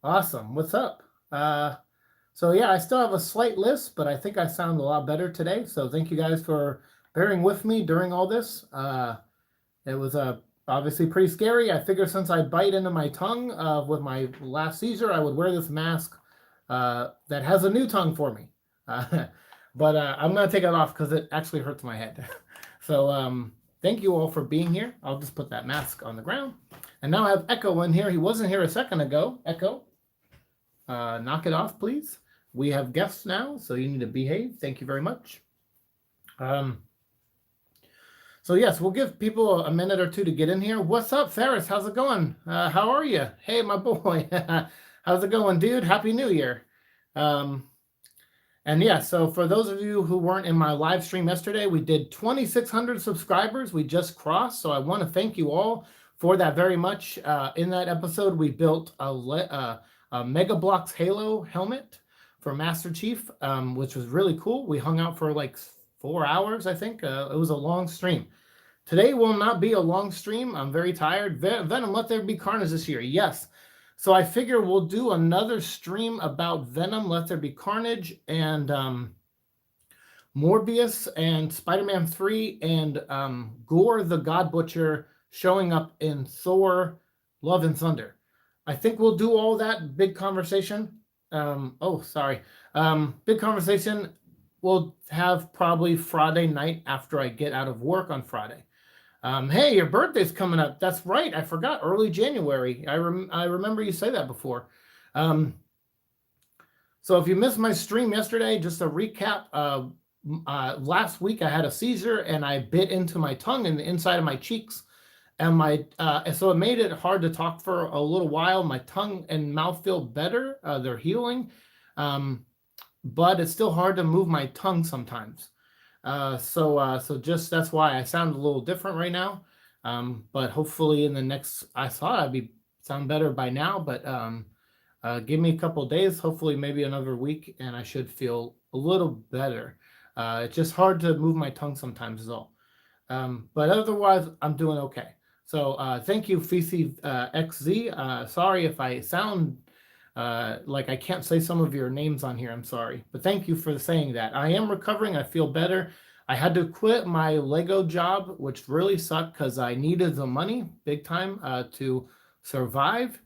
Awesome. What's up? So yeah, I still have a slight lisp, but I think I sound a lot better today. So thank you guys for bearing with me during all this. It was obviously pretty scary. I figured since I bite into my tongue with my last seizure, I would wear this mask that has a new tongue for me. Uh, but I'm gonna take it off because it actually hurts my head. So thank you all for being here. I'll just put that mask on the ground. And now I have Echo in here. He wasn't here a second ago. Echo, knock it off, please. We have guests now, so you need to behave. Thank you very much. Um, so yes, we'll give people a minute or two to get in here. What's up, Ferris? How's it going? How are you? Hey, my boy. How's it going, dude? Happy New Year. Um, and yeah, so for those of you who weren't in my live stream yesterday, we did 2,600 subscribers. We just crossed, so I want to thank you all for that very much. In that episode, we built a Mega Bloks Halo helmet for Master Chief, which was really cool. We hung out for like 4 hours, I think. It was a long stream. Today will not be a long stream. I'm very tired. Venom, let there be carnage this year. Yes. So I figure we'll do another stream about Venom, Let There Be Carnage, and Morbius, and Spider-Man 3, and Gore the God Butcher showing up in Thor, Love and Thunder. I think we'll do all that big conversation. Big conversation we'll have probably Friday night after I get out of work on Friday. Hey, your birthday's coming up. That's right. I forgot. Early January. I remember you say that before. So if you missed my stream yesterday, just a recap. Last week I had a seizure and I bit into my tongue and the inside of my cheeks, and so it made it hard to talk for a little while. My tongue and mouth feel better. They're healing, but it's still hard to move my tongue sometimes. So just that's why I sound a little different right now. But hopefully in the next, I thought I'd sound better by now, but give me a couple of days, hopefully maybe another week, and I should feel a little better. It's just hard to move my tongue sometimes is all. But otherwise, I'm doing okay. So thank you, Fifi XZ. Sorry if I sound like I can't say some of your names on here. I'm sorry, but thank you for saying that. I am recovering. I feel better. I had to quit my Lego job, which really sucked because I needed the money big time to survive.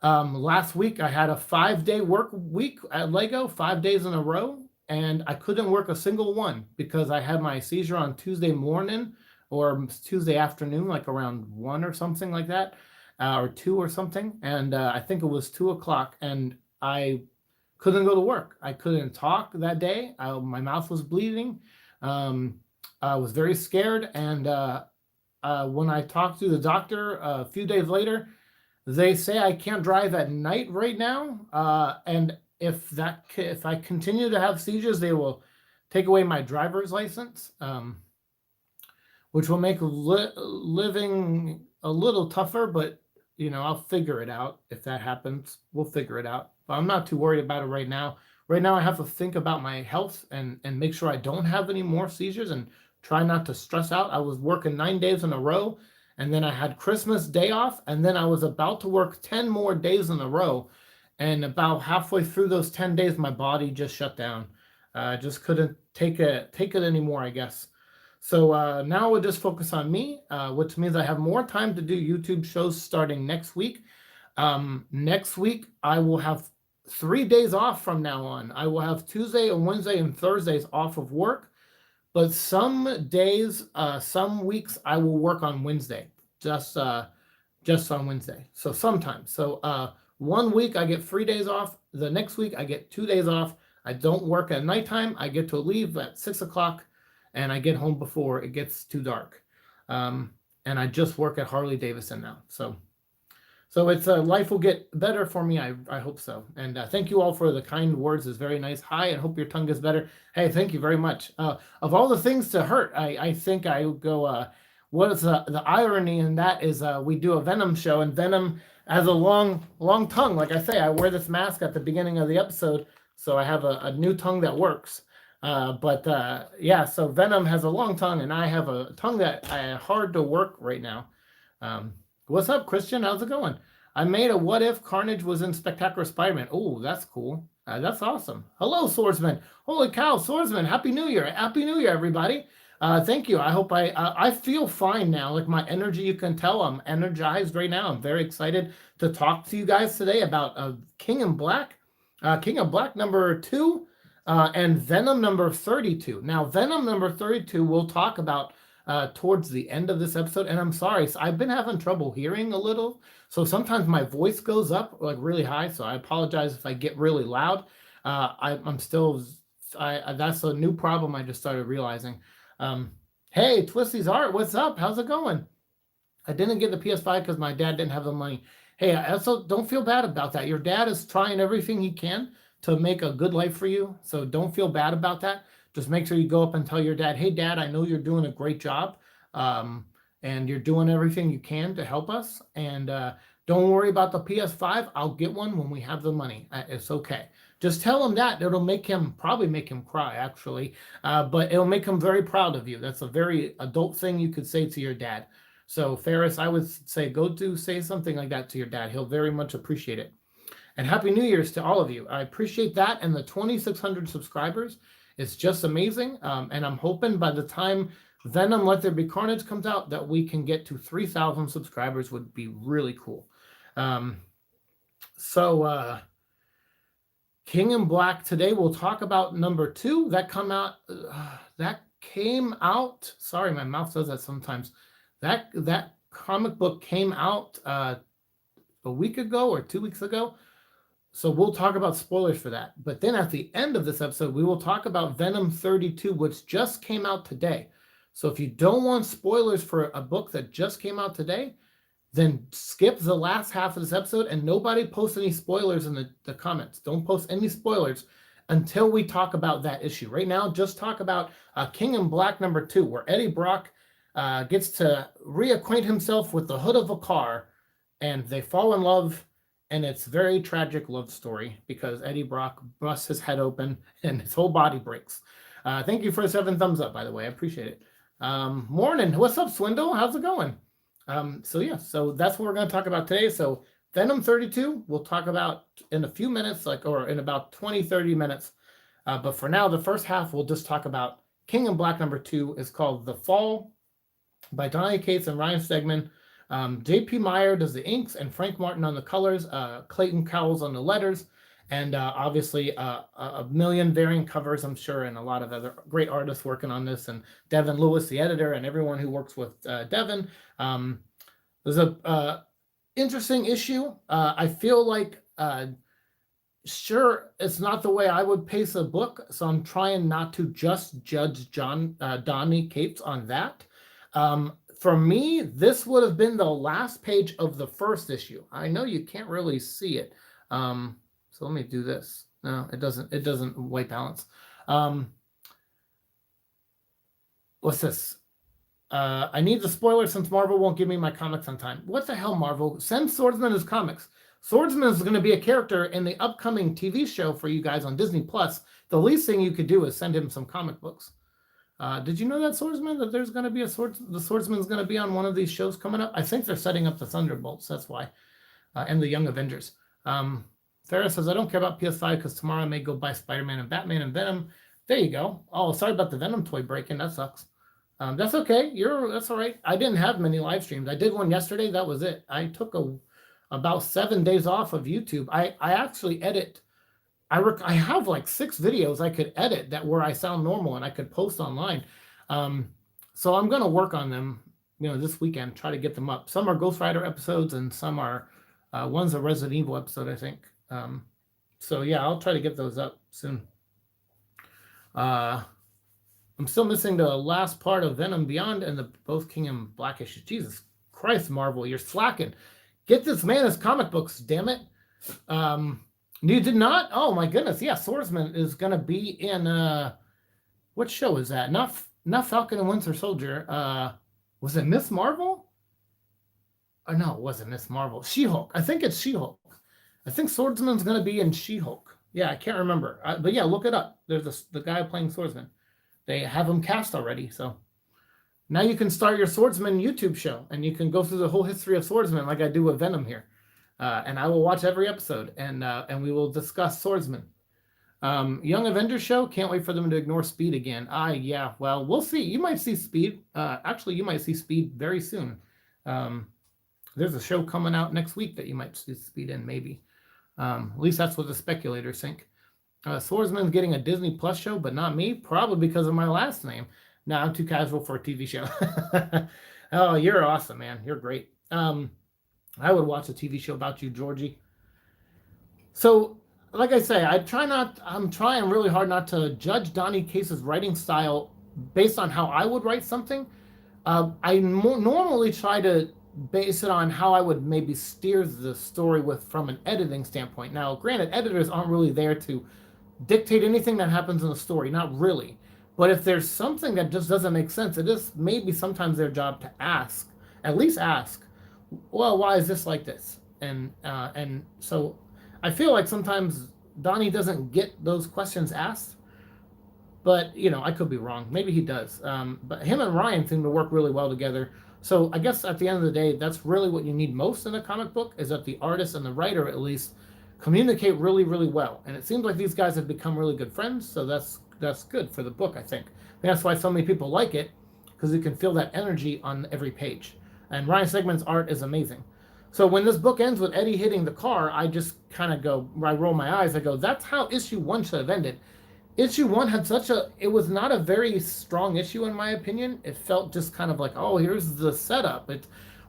Last week I had a 5-day work week at Lego, 5 days in a row, and I couldn't work a single one because I had my seizure on Tuesday morning or Tuesday afternoon, like around 1 or something like that. Or 2 or something, and I think it was 2 o'clock, and I couldn't go to work. I couldn't talk that day. My mouth was bleeding. I was very scared, and when I talked to the doctor a few days later, they say I can't drive at night right now, and if I continue to have seizures, they will take away my driver's license, which will make living a little tougher, but I'll figure it out if that happens. We'll figure it out. But I'm not too worried about it right now. Right now, I have to think about my health and make sure I don't have any more seizures and try not to stress out. I was working 9 days in a row, and then I had Christmas Day off, and then I was about to work 10 more days in a row. And about halfway through those 10 days, my body just shut down. I just couldn't take it anymore, I guess. So now we'll just focus on me, which means I have more time to do YouTube shows starting next week. Next week, I will have 3 days off from now on. I will have Tuesday and Wednesday and Thursdays off of work. But some days, some weeks, I will work on Wednesday, just on Wednesday. So sometimes. So 1 week, I get 3 days off. The next week, I get 2 days off. I don't work at nighttime. I get to leave at 6 o'clock. And I get home before it gets too dark. And I just work at Harley Davidson now. So it's life will get better for me. I hope so. And thank you all for the kind words. It's very nice. Hi, I hope your tongue gets better. Hey, thank you very much. Of all the things to hurt, I think I go, what is the irony in that is we do a Venom show, and Venom has a long tongue. Like I say, I wear this mask at the beginning of the episode, so I have a new tongue that works. So Venom has a long tongue, and I have a tongue that hard to work right now. What's up, Christian? How's it going? I made a what if Carnage was in Spectacular Spider-Man. Oh, that's cool. That's awesome. Hello, Swordsman. Holy cow, Swordsman. Happy New Year. Happy New Year, everybody. Thank you. I hope I feel fine now. Like my energy, you can tell I'm energized right now. I'm very excited to talk to you guys today about King in Black. King of Black number 2 and Venom number 32. Now, Venom number 32 we'll talk about towards the end of this episode. And I'm sorry, so I've been having trouble hearing a little. So sometimes my voice goes up like really high. So I apologize if I get really loud. I'm still, that's a new problem I just started realizing. Hey, Twisty's Art, what's up? How's it going? I didn't get the PS5 because my dad didn't have the money. Hey, also don't feel bad about that. Your dad is trying everything he can to make a good life for you. So don't feel bad about that. Just make sure you go up and tell your dad, hey, Dad, I know you're doing a great job. And you're doing everything you can to help us. And don't worry about the PS5. I'll get one when we have the money. It's okay. Just tell him that. It'll probably make him cry, actually. But it'll make him very proud of you. That's a very adult thing you could say to your dad. So Ferris, I would say say something like that to your dad. He'll very much appreciate it. And Happy New Year's to all of you. I appreciate that. And the 2,600 subscribers. It's just amazing. And I'm hoping by the time Venom Let There Be Carnage comes out that we can get to 3,000 subscribers would be really cool. King in Black today, we'll talk about number 2 that came out. Sorry, my mouth does that sometimes. That comic book came out a week ago or 2 weeks ago. So we'll talk about spoilers for that. But then at the end of this episode, we will talk about Venom 32, which just came out today. So if you don't want spoilers for a book that just came out today, then skip the last half of this episode and nobody post any spoilers in the comments. Don't post any spoilers until we talk about that issue. Right now, just talk about King in Black number 2, where Eddie Brock gets to reacquaint himself with the hood of a car and they fall in love. And it's a very tragic love story because Eddie Brock busts his head open and his whole body breaks. Thank you for 7 thumbs up, by the way. I appreciate it. Morning. What's up, Swindle? How's it going? So that's what we're going to talk about today. So Venom 32, we'll talk about in a few minutes, or in about 20, 30 minutes. But for now, the first half, we'll just talk about King in Black number 2 is called The Fall by Donnelly Cates and Ryan Stegman. J.P. Meyer does the inks and Frank Martin on the colors, Clayton Cowles on the letters, and obviously a million variant covers, I'm sure, and a lot of other great artists working on this, and Devin Lewis, the editor, and everyone who works with Devin. There's a interesting issue. I feel like, sure, it's not the way I would pace a book, so I'm trying not to just judge Donnelly Cates on that. For me, this would have been the last page of the first issue. I know you can't really see it. So let me do this. No, it doesn't white balance. What's this? I need the spoiler since Marvel won't give me my comics on time. What the hell, Marvel? Send Swordsman his comics. Swordsman is going to be a character in the upcoming TV show for you guys on Disney+. The least thing you could do is send him some comic books. Did you know that, Swordsman, that there's going to be the Swordsman's going to be on one of these shows coming up? I think they're setting up the Thunderbolts. That's why. And the Young Avengers. Farrah says, I don't care about PS5 because tomorrow I may go buy Spider-Man and Batman and Venom. There you go. Oh, sorry about the Venom toy break-in. That sucks. That's okay. That's all right. I didn't have many live streams. I did one yesterday. That was it. I took about 7 days off of YouTube. I actually edit. I have like 6 videos I could edit where I sound normal and I could post online. So I'm going to work on them, this weekend, try to get them up. Some are Ghost Rider episodes and some are, one's a Resident Evil episode, I think. So yeah, I'll try to get those up soon. I'm still missing the last part of Venom Beyond and the both King and Black issues. Jesus Christ, Marvel, you're slacking. Get this man his comic books, damn it. You did not? Oh my goodness. Yeah, Swordsman is going to be in what show is that? Not Falcon and Winter Soldier. Was it Miss Marvel? Oh no, it wasn't Miss Marvel. She-Hulk. I think it's She-Hulk. I think Swordsman's going to be in She-Hulk. Yeah, I can't remember. But yeah, look it up. There's the guy playing Swordsman. They have him cast already, so now you can start your Swordsman YouTube show and you can go through the whole history of Swordsman like I do with Venom here. and I will watch every episode, and we will discuss Swordsman. Young Avengers show. Can't wait for them to ignore Speed again. Yeah. Well, we'll see. You might see Speed. Actually, you might see Speed very soon. There's a show coming out next week that you might see Speed in, maybe. At least that's what the speculators think. Swordsman's getting a Disney Plus show, but not me. Probably because of my last name. No, I'm too casual for a TV show. Oh, you're awesome, man. You're great. I would watch a TV show about you, Georgie. So, like I say, I'm trying really hard not to judge Donnie Case's writing style based on how I would write something. I normally try to base it on how I would maybe steer the story from an editing standpoint. Now, granted, editors aren't really there to dictate anything that happens in the story, not really. But if there's something that just doesn't make sense, it is maybe sometimes their job to at least ask, well, why is this like this? And so I feel like sometimes Donnie doesn't get those questions asked, but I could be wrong. Maybe he does. But him and Ryan seem to work really well together. So I guess at the end of the day, that's really what you need most in a comic book, is that the artist and the writer at least communicate really, really well. And it seems like these guys have become really good friends. So that's good for the book, I think. And that's why so many people like it, because you can feel that energy on every page. And Ryan Stegman's art is amazing. So when this book ends with Eddie hitting the car, I just kind of I roll my eyes. I go, that's how issue 1 should have ended. Issue 1 had it was not a very strong issue in my opinion. It felt just kind of like, oh, here's the setup.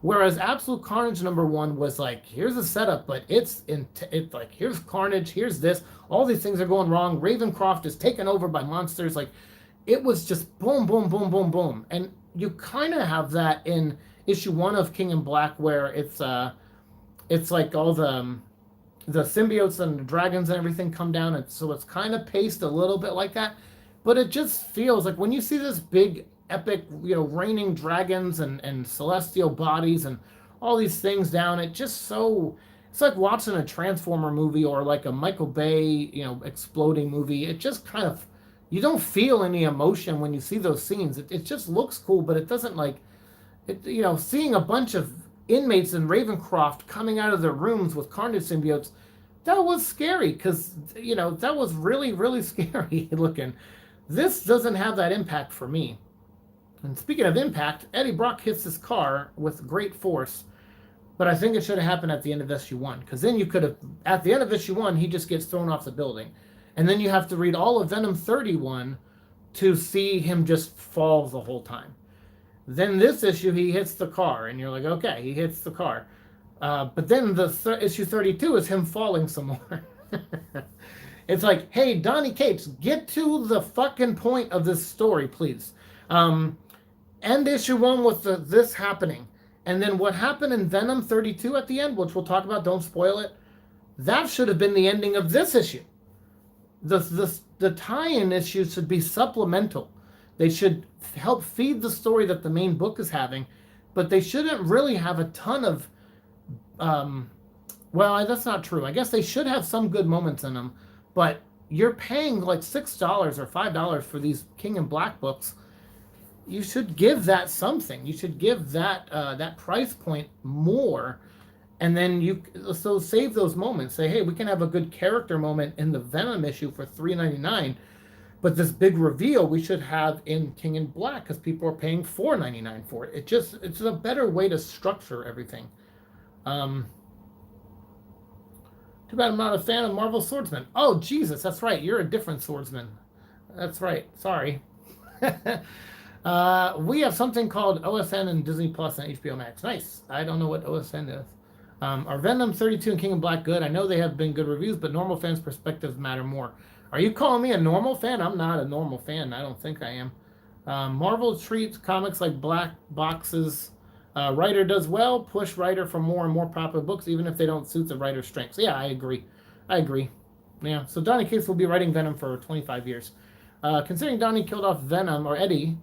Whereas Absolute Carnage #1 was like, here's the setup, but it's like, here's Carnage, here's this, all these things are going wrong. Ravencroft is taken over by monsters. Like, it was just boom, boom, boom, boom, boom. And you kind of have that in issue 1 of King in Black, where it's like all the symbiotes and the dragons and everything come down, and so it's kind of paced a little bit like that. But it just feels like when you see this big epic, raining dragons and celestial bodies and all these things down, it's like watching a Transformer movie or like a Michael Bay, exploding movie. It just kind of, you don't feel any emotion when you see those scenes. It just looks cool, but it doesn't seeing a bunch of inmates in Ravencroft coming out of their rooms with Carnage symbiotes, that was scary, because that was really, really scary looking. This doesn't have that impact for me. And speaking of impact, Eddie Brock hits his car with great force, but I think it should have happened at the end of issue 1, because then you could have, at the end of issue 1, he just gets thrown off the building, and then you have to read all of Venom 31 to see him just fall the whole time. Then this issue, he hits the car, and you're like, okay, he hits the car. But then issue 32 is him falling some more. It's like, hey, Donny Cates, get to the fucking point of this story, please. End issue 1 with this happening. And then what happened in Venom 32 at the end, which we'll talk about, don't spoil it, that should have been the ending of this issue. The tie-in issues should be supplemental. They should help feed the story that the main book is having, but they shouldn't really have a ton of, well, that's not true. I guess they should have some good moments in them, but you're paying like $6 or $5 for these King in Black books. You should give that something. You should give that price point more, and then so save those moments. Say, hey, we can have a good character moment in the Venom issue for $3.99. But this big reveal we should have in King in Black, because people are paying $4.99 for it. It's a better way to structure everything. Too bad I'm not a fan of Marvel Swordsman. Oh, Jesus, that's right. You're a different swordsman. That's right. Sorry. We have something called OSN and Disney Plus and HBO Max. Nice. I don't know what OSN is. Are Venom 32 and King in Black good? I know they have been good reviews, but normal fans' perspectives matter more. Are you calling me a normal fan? I'm not a normal fan. I don't think I am. Marvel treats comics like black boxes. Writer does well. Push writer for more and more popular books, even if they don't suit the writer's strengths. Yeah, I agree. Yeah, so Donny Cates will be writing Venom for 25 years. Considering Donny killed off Venom, or Eddie,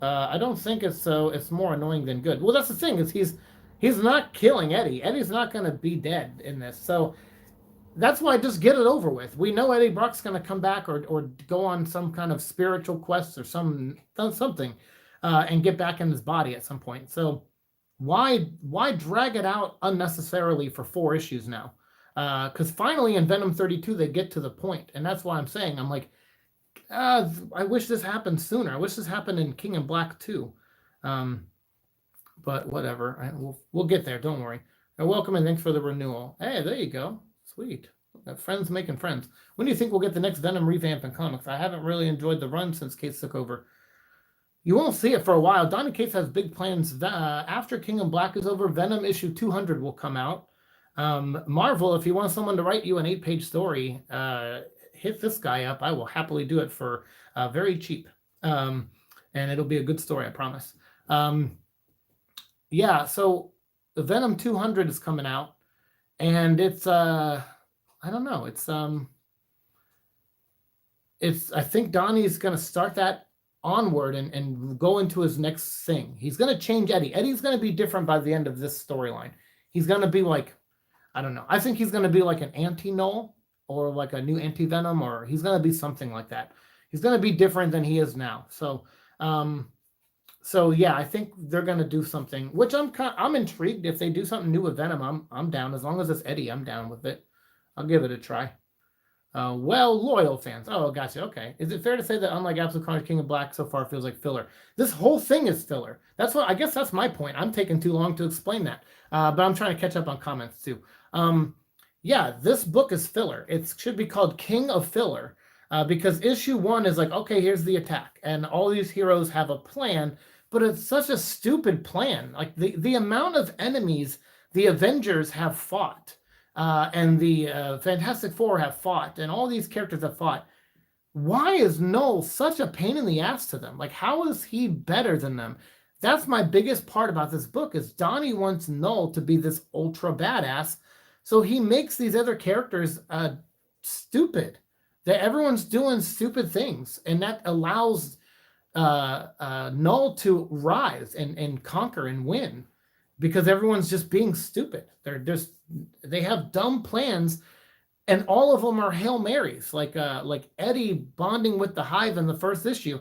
I don't think it's so. It's more annoying than good. Well, that's the thing, is he's not killing Eddie. Eddie's not going to be dead in this. So that's why just get it over with. We know Eddie Brock's going to come back or go on some kind of spiritual quest or something and get back in his body at some point. So why drag it out unnecessarily for 4 issues now? Because finally in Venom 32 they get to the point, and that's why I'm saying, I'm like, I wish this happened sooner. I wish this happened in King in Black too. But whatever. We'll get there. Don't worry. Welcome and thanks for the renewal. Hey, there you go. Sweet. Friends making friends. When do you think we'll get the next Venom revamp in comics? I haven't really enjoyed the run since Cates took over. You won't see it for a while. Donny Cates has big plans. After King in Black is over, Venom issue 200 will come out. Marvel, if you want someone to write you an 8-page story, hit this guy up. I will happily do it for very cheap. And it'll be a good story, I promise. Yeah, so the Venom 200 is coming out, and it's I don't know, it's I think Donnie's gonna start that onward and go into his next thing. He's gonna change Eddie. Eddie's gonna be different by the end of this storyline. He's gonna be like, I don't know. I think he's gonna be like an anti-Null or like a new anti-Venom, or he's gonna be something like that. He's gonna be different than he is now. So so yeah, I think they're gonna do something, which I'm intrigued. If they do something new with Venom, I'm down. As long as it's Eddie, I'm down with it. I'll give it a try. Well, loyal fans. Oh, gotcha. Okay. Is it fair to say that unlike Absolute Carnage, King of Black so far feels like filler? This whole thing is filler. That's what I guess that's my point. I'm taking too long to explain that, but I'm trying to catch up on comments too. Yeah, this book is filler. It should be called King of Filler, because issue 1 is like, okay, here's the attack, and all these heroes have a plan, but it's such a stupid plan. Like the amount of enemies the Avengers have fought. And the Fantastic Four have fought, and all these characters have fought. Why is Null such a pain in the ass to them? Like, how is he better than them? That's my biggest part about this book, is Donnie wants Null to be this ultra badass, so he makes these other characters stupid. That everyone's doing stupid things, and that allows Null to rise and conquer and win, because everyone's just being stupid. They have dumb plans, and all of them are Hail Marys. Like Eddie bonding with the Hive in the first issue.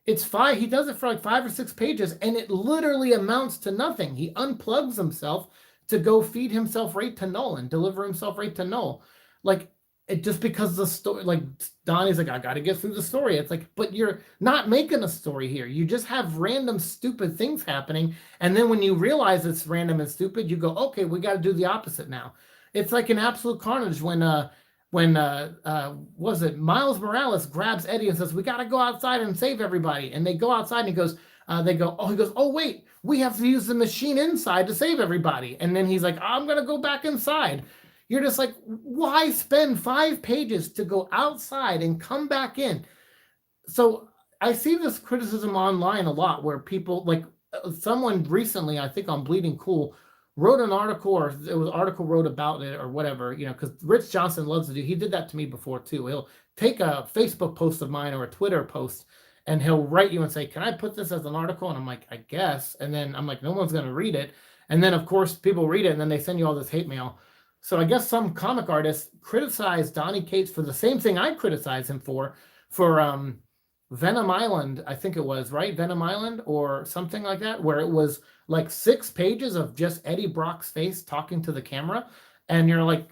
It's 5. He does it for like 5 or 6 pages, and it literally amounts to nothing. He unplugs himself to go feed himself right to Null and deliver himself right to Null. Like, it just because the story, like Donnie's like, I got to get through the story. It's like, but you're not making a story here. You just have random stupid things happening, and then when you realize it's random and stupid, you go, okay, we got to do the opposite now. It's like an Absolute Carnage when was it Miles Morales grabs Eddie and says, we got to go outside and save everybody, and they go outside, and he goes, oh wait, we have to use the machine inside to save everybody, and then he's like, I'm gonna go back inside. You're just like, why spend 5 pages to go outside and come back in? So I see this criticism online a lot, where people, like someone recently, I think on Bleeding Cool, wrote an article, or it was an article wrote about it or whatever, because Rich Johnson loves to do, he did that to me before too. He'll take a Facebook post of mine or a Twitter post, and he'll write you and say, can I put this as an article? And I'm like, I guess. And then I'm like, no one's going to read it. And then of course people read it, and then they send you all this hate mail. So I guess some comic artists criticized Donny Cates for the same thing I criticized him for Venom Island, I think it was, right? Venom Island or something like that, where it was like 6 pages of just Eddie Brock's face talking to the camera. And you're like,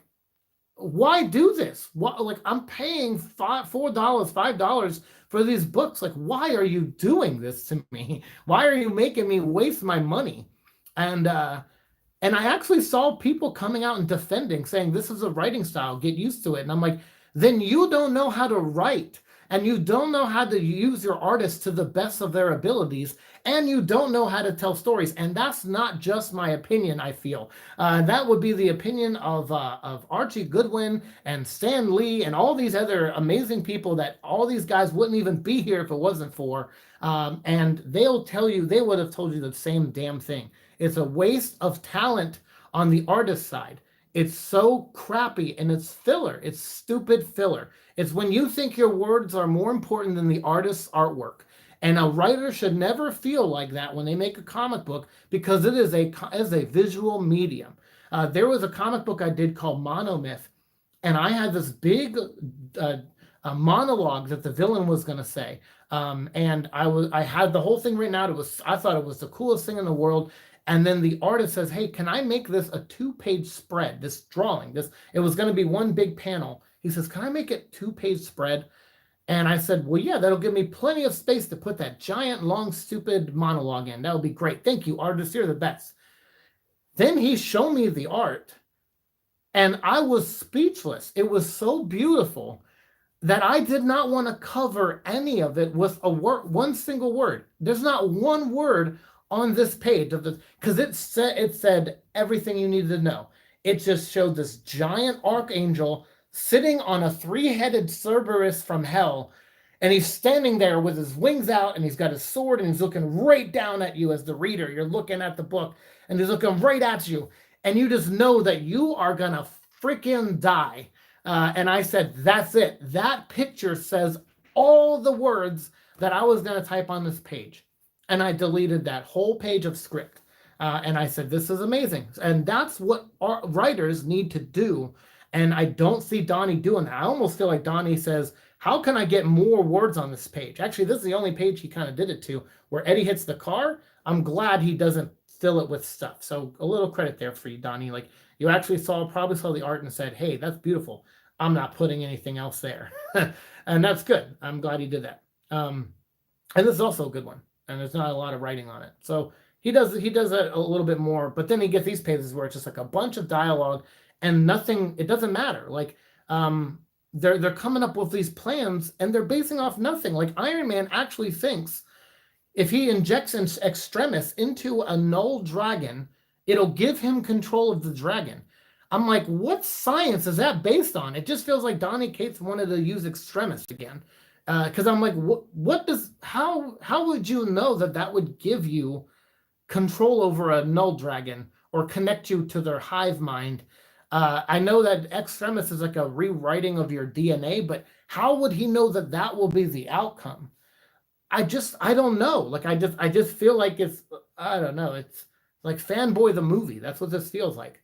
why do this? What, like, I'm paying $4, $5 for these books. Like, why are you doing this to me? Why are you making me waste my money? And I actually saw people coming out and defending, saying this is a writing style, get used to it. And I'm like, then you don't know how to write, and you don't know how to use your artists to the best of their abilities, and you don't know how to tell stories. And that's not just my opinion, I feel. That would be the opinion of Archie Goodwin and Stan Lee and all these other amazing people that all these guys wouldn't even be here if it wasn't for. And they'll tell you, they would have told you the same damn thing. It's a waste of talent on the artist side. It's so crappy, and it's filler. It's stupid filler. It's when you think your words are more important than the artist's artwork. And a writer should never feel like that when they make a comic book, because it is a visual medium. There was a comic book I did called Monomyth, and I had this big monologue that the villain was going to say. And I had the whole thing written out. I thought it was the coolest thing in the world. And then the artist says, hey, can I make this a 2-page spread? This drawing, it was going to be one big panel. He says, can I make it 2-page spread? And I said, well, yeah, that'll give me plenty of space to put that giant, long, stupid monologue in. That would be great. Thank you, artist. You're the best. Then he showed me the art, and I was speechless. It was so beautiful that I did not want to cover any of it with one single word. There's not one word on this page of this, because it said everything you needed to know. It just showed this giant archangel sitting on a 3-headed Cerberus from hell, and he's standing there with his wings out, and he's got his sword, and he's looking right down at you as the reader. You're looking at the book, and he's looking right at you, and you just know that you are gonna freaking die. And I said, that's it. That picture says all the words that I was going to type on this page. And I deleted that whole page of script. And I said, this is amazing. And that's what writers need to do. And I don't see Donnie doing that. I almost feel like Donnie says, how can I get more words on this page? Actually, this is the only page he kind of did it to, where Eddie hits the car. I'm glad he doesn't fill it with stuff. So a little credit there for you, Donnie. Like, you actually probably saw the art and said, hey, that's beautiful. I'm not putting anything else there. And that's good. I'm glad he did that. And this is also a good one. And there's not a lot of writing on it. So he does that a little bit more. But then he gets these pages where it's just like a bunch of dialogue and nothing. It doesn't matter. Like, they're coming up with these plans and they're basing off nothing. Like, Iron Man actually thinks if he injects an extremis into a null dragon, it'll give him control of the dragon. I'm like, what science is that based on? It just feels like Donny Cates wanted to use extremis again. Because I'm like, how would you know that would give you control over a null dragon or connect you to their hive mind? I know that extremis is like a rewriting of your DNA, but how would he know that will be the outcome? I don't know. Like, I just feel like I don't know. It's like Fanboy the movie. That's what this feels like.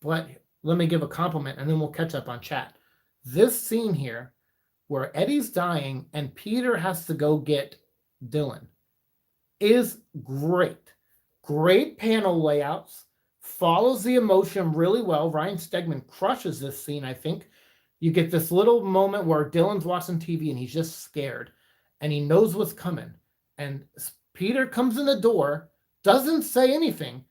But let me give a compliment and then we'll catch up on chat. This scene here where Eddie's dying and Peter has to go get Dylan is great. Great panel layouts. Follows the emotion really well. Ryan Stegman crushes this scene, I think. You get this little moment where Dylan's watching TV and he's just scared. And he knows what's coming. And Peter comes in the door, doesn't say anything.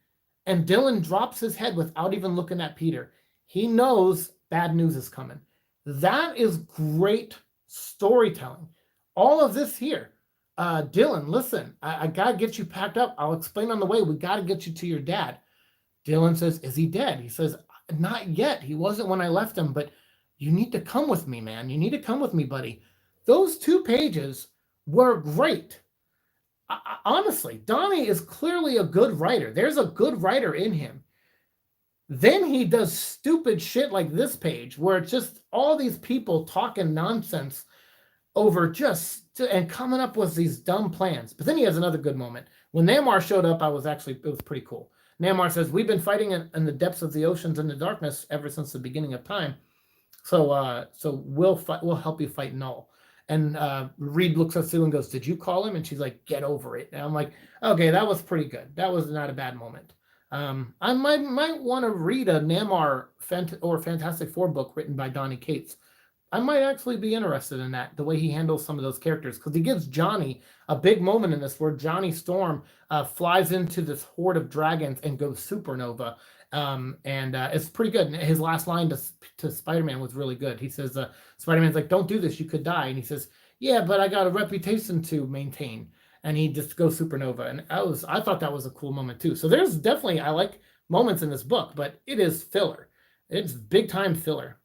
And Dylan drops his head without even looking at Peter. He knows bad news is coming. That is great storytelling. All of this here. Dylan, listen, I got to get you packed up. I'll explain on the way. We got to get you to your dad. Dylan says, is he dead? He says, not yet. He wasn't when I left him, but you need to come with me, man. You need to come with me, buddy. Those 2 pages were great. Honestly, Donnie is clearly a good writer. There's a good writer in him. Then he does stupid shit like this page where it's just all these people talking nonsense over and coming up with these dumb plans. But then he has another good moment. When Namor showed up, it was pretty cool. Namor says, we've been fighting in the depths of the oceans and the darkness ever since the beginning of time. So we'll help you fight Null. And Reed looks at Sue and goes, did you call him? And she's like, get over it. And I'm like, okay, that was pretty good. That was not a bad moment. I might want to read a Namor or Fantastic Four book written by Donny Cates. I might actually be interested in that, the way he handles some of those characters, because he gives Johnny a big moment in this where Johnny Storm flies into this horde of dragons and goes supernova. And it's pretty good. And his last line to Spider-Man was really good. He says, Spider-Man's like, don't do this, you could die. And he says, yeah, but I got a reputation to maintain. And he just goes supernova. And I thought that was a cool moment too. So there's definitely, I like moments in this book, but it is filler. It's big time filler.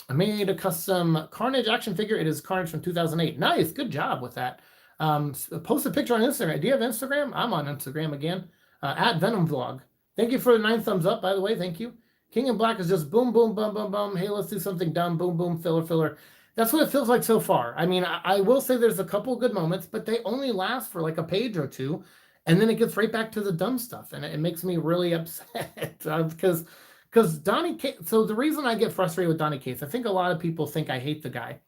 I made a custom Carnage action figure. It is Carnage from 2008. Nice, good job with that. Post a picture on Instagram. Do you have Instagram? I'm on Instagram again. At Venom Vlog. Thank you for the 9 thumbs up, by the way. Thank you. King in Black is just boom, boom, bum, bum, bum. Hey, let's do something dumb. Boom, boom, filler, filler. That's what it feels like so far. I mean, I will say there's a couple good moments, but they only last for like a page or two, and then it gets right back to the dumb stuff, and it makes me really upset because Donny Cates. So the reason I get frustrated with Donny Cates, I think a lot of people think I hate the guy.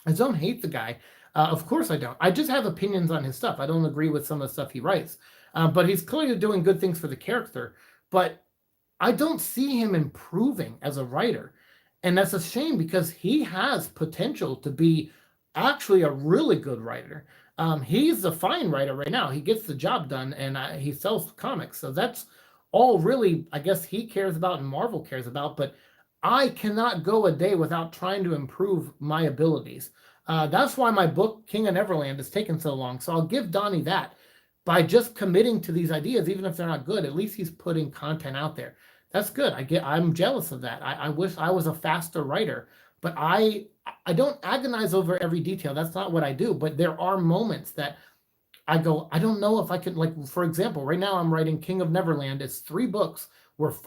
I don't hate the guy. Of course I don't. I just have opinions on his stuff. I don't agree with some of the stuff he writes. But he's clearly doing good things for the character. But I don't see him improving as a writer. And that's a shame because he has potential to be actually a really good writer. He's a fine writer right now. He gets the job done and he sells comics. So that's all really, I guess, he cares about and Marvel cares about. But I cannot go a day without trying to improve my abilities. That's why my book, King of Neverland, has taken so long. So I'll give Donnie that. By just committing to these ideas, even if they're not good, at least he's putting content out there. That's good. I'm jealous of that. I wish I was a faster writer, but I don't agonize over every detail. That's not what I do. But there are moments that I go, I don't know if I can, like, for example, right now I'm writing King of Neverland. It's 3 books.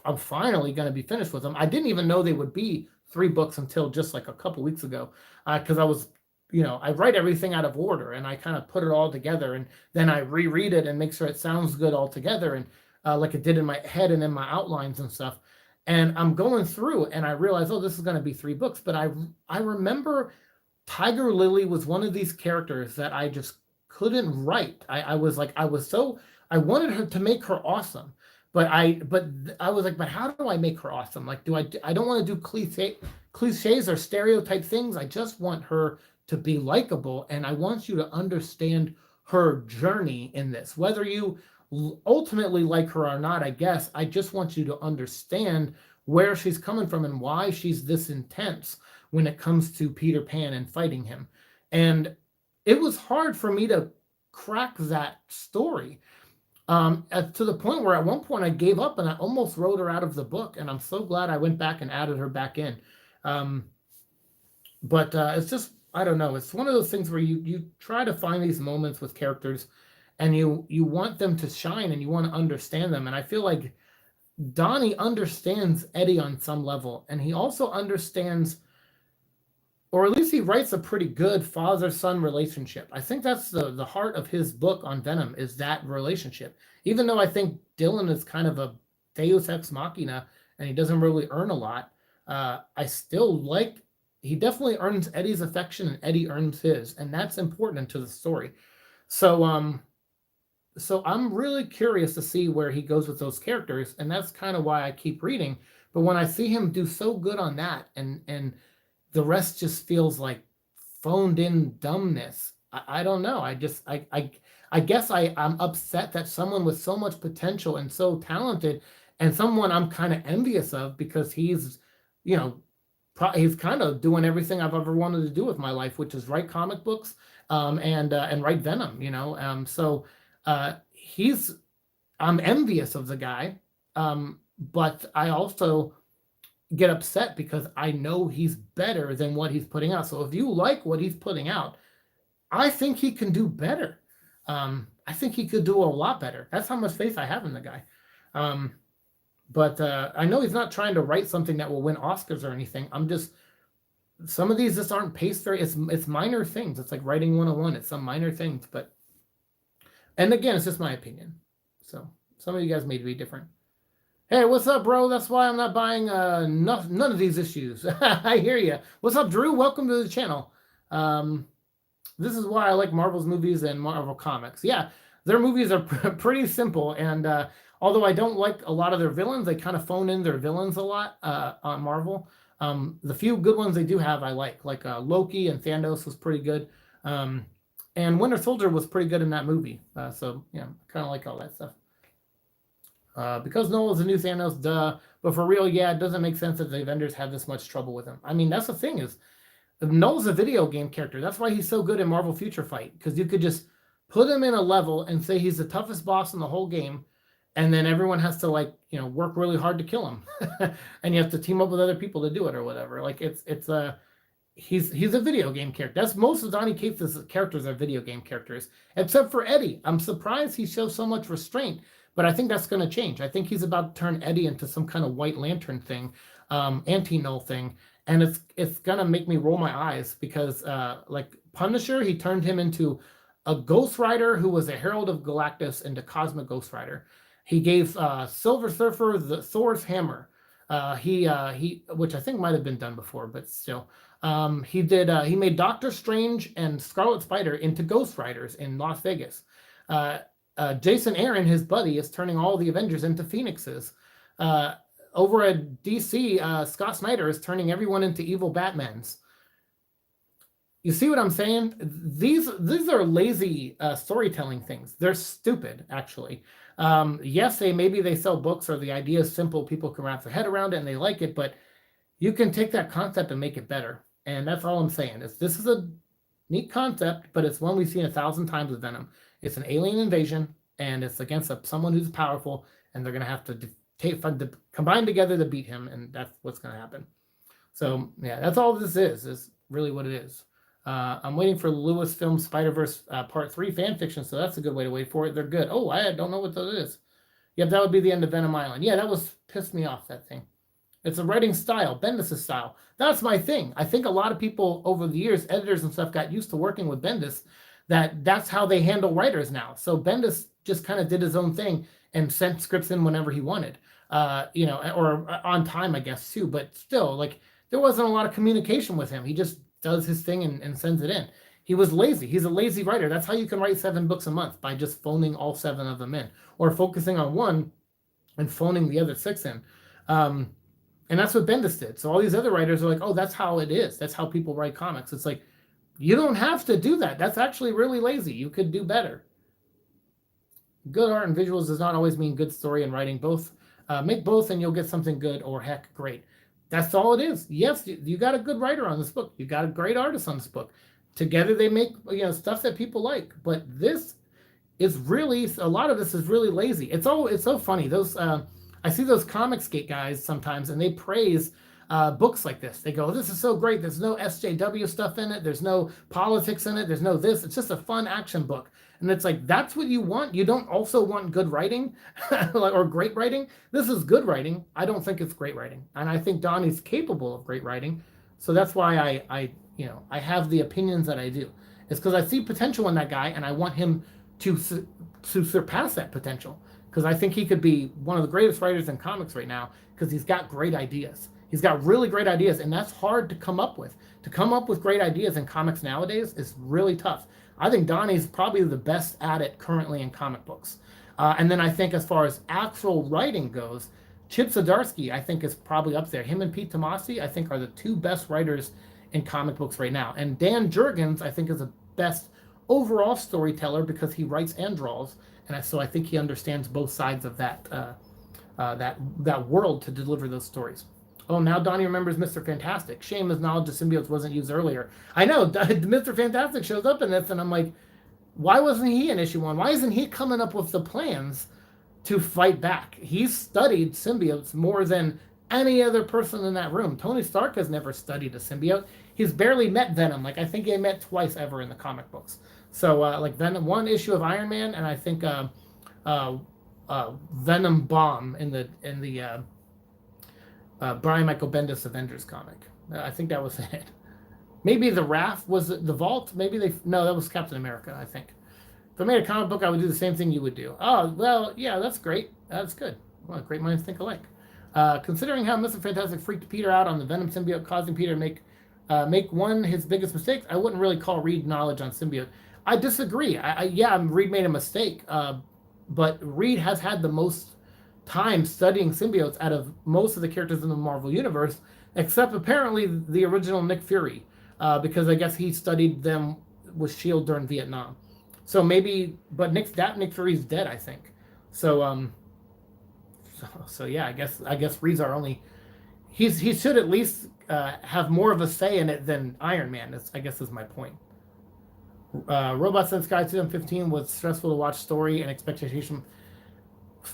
I'm finally going to be finished with them. I didn't even know they would be 3 books until just like a couple weeks ago, because I was, I write everything out of order and I kind of put it all together and then I reread it and make sure it sounds good all together and like it did in my head and in my outlines and stuff. And I'm going through and I realize, oh, this is going to be 3 books. But I remember Tiger Lily was one of these characters that I just couldn't write. I wanted her to make her awesome. But I was like, but how do I make her awesome? Like, I don't want to do cliches or stereotype things. I just want her to be likable, and I want you to understand her journey in this. Whether you ultimately like her or not, I guess, I just want you to understand where she's coming from and why she's this intense when it comes to Peter Pan and fighting him. And it was hard for me to crack that story. To the point where at one point I gave up and I almost wrote her out of the book, and I'm so glad I went back and added her back in. But it's just, I don't know. It's one of those things where you try to find these moments with characters and you want them to shine and you want to understand them. And I feel like Donnie understands Eddie on some level, and he also understands, or at least he writes a pretty good father-son relationship. I think that's the heart of his book on Venom, is that relationship. Even though I think Dylan is kind of a deus ex machina and he doesn't really earn a lot, I still like, he definitely earns Eddie's affection and Eddie earns his, and that's important to the story. So I'm really curious to see where he goes with those characters, and that's kind of why I keep reading. But when I see him do so good on that, and the rest just feels like phoned in dumbness, I don't know. I guess I'm upset that someone with so much potential and so talented, and someone I'm kind of envious of, because he's, he's kind of doing everything I've ever wanted to do with my life, which is write comic books, and write Venom, I'm envious of the guy, but I also get upset because I know he's better than what he's putting out. So if you like what he's putting out, I think he can do better. I think he could do a lot better. That's how much faith I have in the guy. But I know he's not trying to write something that will win Oscars or anything. Some of these just aren't paced very, it's minor things. It's like writing 101. It's some minor things, and again, it's just my opinion. So some of you guys may be different. Hey, what's up, bro? That's why I'm not buying none of these issues. I hear you. What's up, Drew? Welcome to the channel. This is why I like Marvel's movies and Marvel comics. Yeah, their movies are pretty simple, and although I don't like a lot of their villains, they kind of phone in their villains a lot on Marvel. The few good ones they do have, I like Loki and Thanos was pretty good. And Winter Soldier was pretty good in that movie. So, yeah, kind of like all that stuff. Because Nolan's a new Thanos, duh. But for real, yeah, it doesn't make sense that the Avengers have this much trouble with him. I mean, that's the thing is, Nolan's a video game character. That's why he's so good in Marvel Future Fight. Because you could just put him in a level and say he's the toughest boss in the whole game. And then everyone has to work really hard to kill him. And you have to team up with other people to do it or whatever. Like he's a video game character. That's most of Donny Cates' characters are video game characters, except for Eddie. I'm surprised he shows so much restraint, but I think that's going to change. I think he's about to turn Eddie into some kind of White Lantern thing, anti-null thing, and it's going to make me roll my eyes because like Punisher, he turned him into a Ghost Rider who was a Herald of Galactus into Cosmic Ghost Rider. He gave Silver Surfer the Thor's hammer. He which I think might have been done before, but still. He made Doctor Strange and Scarlet Spider into Ghost Riders in Las Vegas. Jason Aaron, his buddy, is turning all the Avengers into Phoenixes. Uh, Over at DC, Scott Snyder is turning everyone into evil Batmans. You see what I'm saying? These are lazy storytelling things. They're stupid, actually. Yes, maybe they sell books, or the idea is simple. People can wrap their head around it and they like it, but you can take that concept and make it better. And that's all I'm saying. This is a neat concept, but it's one we've seen 1,000 times with Venom. It's an alien invasion, and it's against someone who's powerful, and they're going to have to combine together to beat him, and that's what's going to happen. So, yeah, that's all this is really what it is. I'm waiting for Lucasfilm Spider-Verse Part 3 fan fiction, so that's a good way to wait for it. They're good. Oh, I don't know what that is. Yep, that would be the end of Venom Island. Yeah, that was pissed me off, that thing. It's a writing style, Bendis' style. That's my thing. I think a lot of people over the years, editors and stuff, got used to working with Bendis. That's how they handle writers now. So Bendis just kind of did his own thing and sent scripts in whenever he wanted, or on time, I guess, too. But still, like, there wasn't a lot of communication with him. He just does his thing and sends it in. He was lazy. He's a lazy writer. That's how you can write 7 books a month, by just phoning all 7 of them in, or focusing on one and phoning the other 6 in. And that's what Bendis did. So all these other writers are like, oh, that's how it is. That's how people write comics. It's like, you don't have to do that. That's actually really lazy. You could do better. Good art and visuals does not always mean good story and writing. Both. Make both and you'll get something good, or heck, great. That's all it is. Yes, you got a good writer on this book. You got a great artist on this book. Together they make stuff that people like. But this is really, a lot of this is really lazy. It's so funny. Those I see those Comicsgate guys sometimes, and they praise books like this. They go, this is so great. There's no SJW stuff in it. There's no politics in it. There's no this. It's just a fun action book. And it's like, that's what you want? You don't also want good writing or great writing? This is good writing. I don't think it's great writing. And I think Donnie's capable of great writing. So that's why I have the opinions that I do. It's because I see potential in that guy, and I want him to surpass that potential. Because I think he could be one of the greatest writers in comics right now, because he's got great ideas. He's got really great ideas, and that's hard to come up with. To come up with great ideas in comics nowadays is really tough. I think Donnie's probably the best at it currently in comic books. And then I think as far as actual writing goes, Chip Zdarsky, I think, is probably up there. Him and Pete Tomasi, I think, are the 2 best writers in comic books right now. And Dan Jurgens, I think, is the best overall storyteller, because he writes and draws. And so I think he understands both sides of that world to deliver those stories. Oh, now Donnie remembers Mr. Fantastic. Shame his knowledge of symbiotes wasn't used earlier. I know, Mr. Fantastic shows up in this, and I'm like, why wasn't he in issue 1? Why isn't he coming up with the plans to fight back? He's studied symbiotes more than any other person in that room. Tony Stark has never studied a symbiote. He's barely met Venom. Like, I think he met twice ever in the comic books. So, like, Venom, 1 issue of Iron Man, and I think Venom Bomb in the Brian Michael Bendis Avengers comic. I think that was it. Maybe the Wrath was the Vault. Maybe no, that was Captain America, I think. If I made a comic book, I would do the same thing you would do. Oh, well, yeah, that's great. That's good. Well, great minds think alike. Considering how Mr. Fantastic freaked Peter out on the Venom symbiote, causing Peter to make one his biggest mistakes, I wouldn't really call Reed knowledge on symbiote. I disagree. Reed made a mistake, but Reed has had the most time studying symbiotes out of most of the characters in the Marvel Universe, except apparently the original Nick Fury, because I guess he studied them with S.H.I.E.L.D. during Vietnam. So maybe, but Nick Fury's dead, I think. So yeah, I guess Reed's our only. He should at least have more of a say in it than Iron Man. I guess is my point. Robots in the Sky 2015 was stressful to watch story and expectation.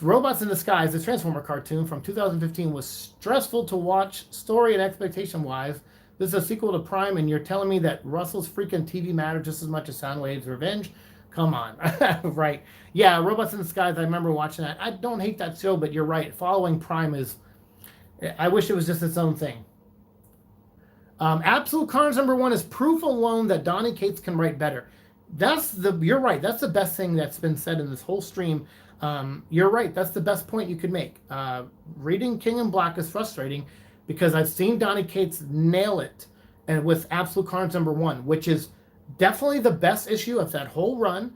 Robots in the Sky, the Transformer cartoon from 2015, was stressful to watch story and expectation wise. This is a sequel to Prime, and you're telling me that Russell's freaking TV mattered just as much as Soundwave's Revenge? Come on. Right. Yeah, Robots in the Skies, I remember watching that. I don't hate that show, but you're right. Following Prime is... I wish it was just its own thing. Absolute Carnage #1 is proof alone that Donny Cates can write better. You're right. That's the best thing that's been said in this whole stream. You're right. That's the best point you could make. Reading King in Black is frustrating because I've seen Donny Cates nail it, and with Absolute Carnage #1, which is definitely the best issue of that whole run.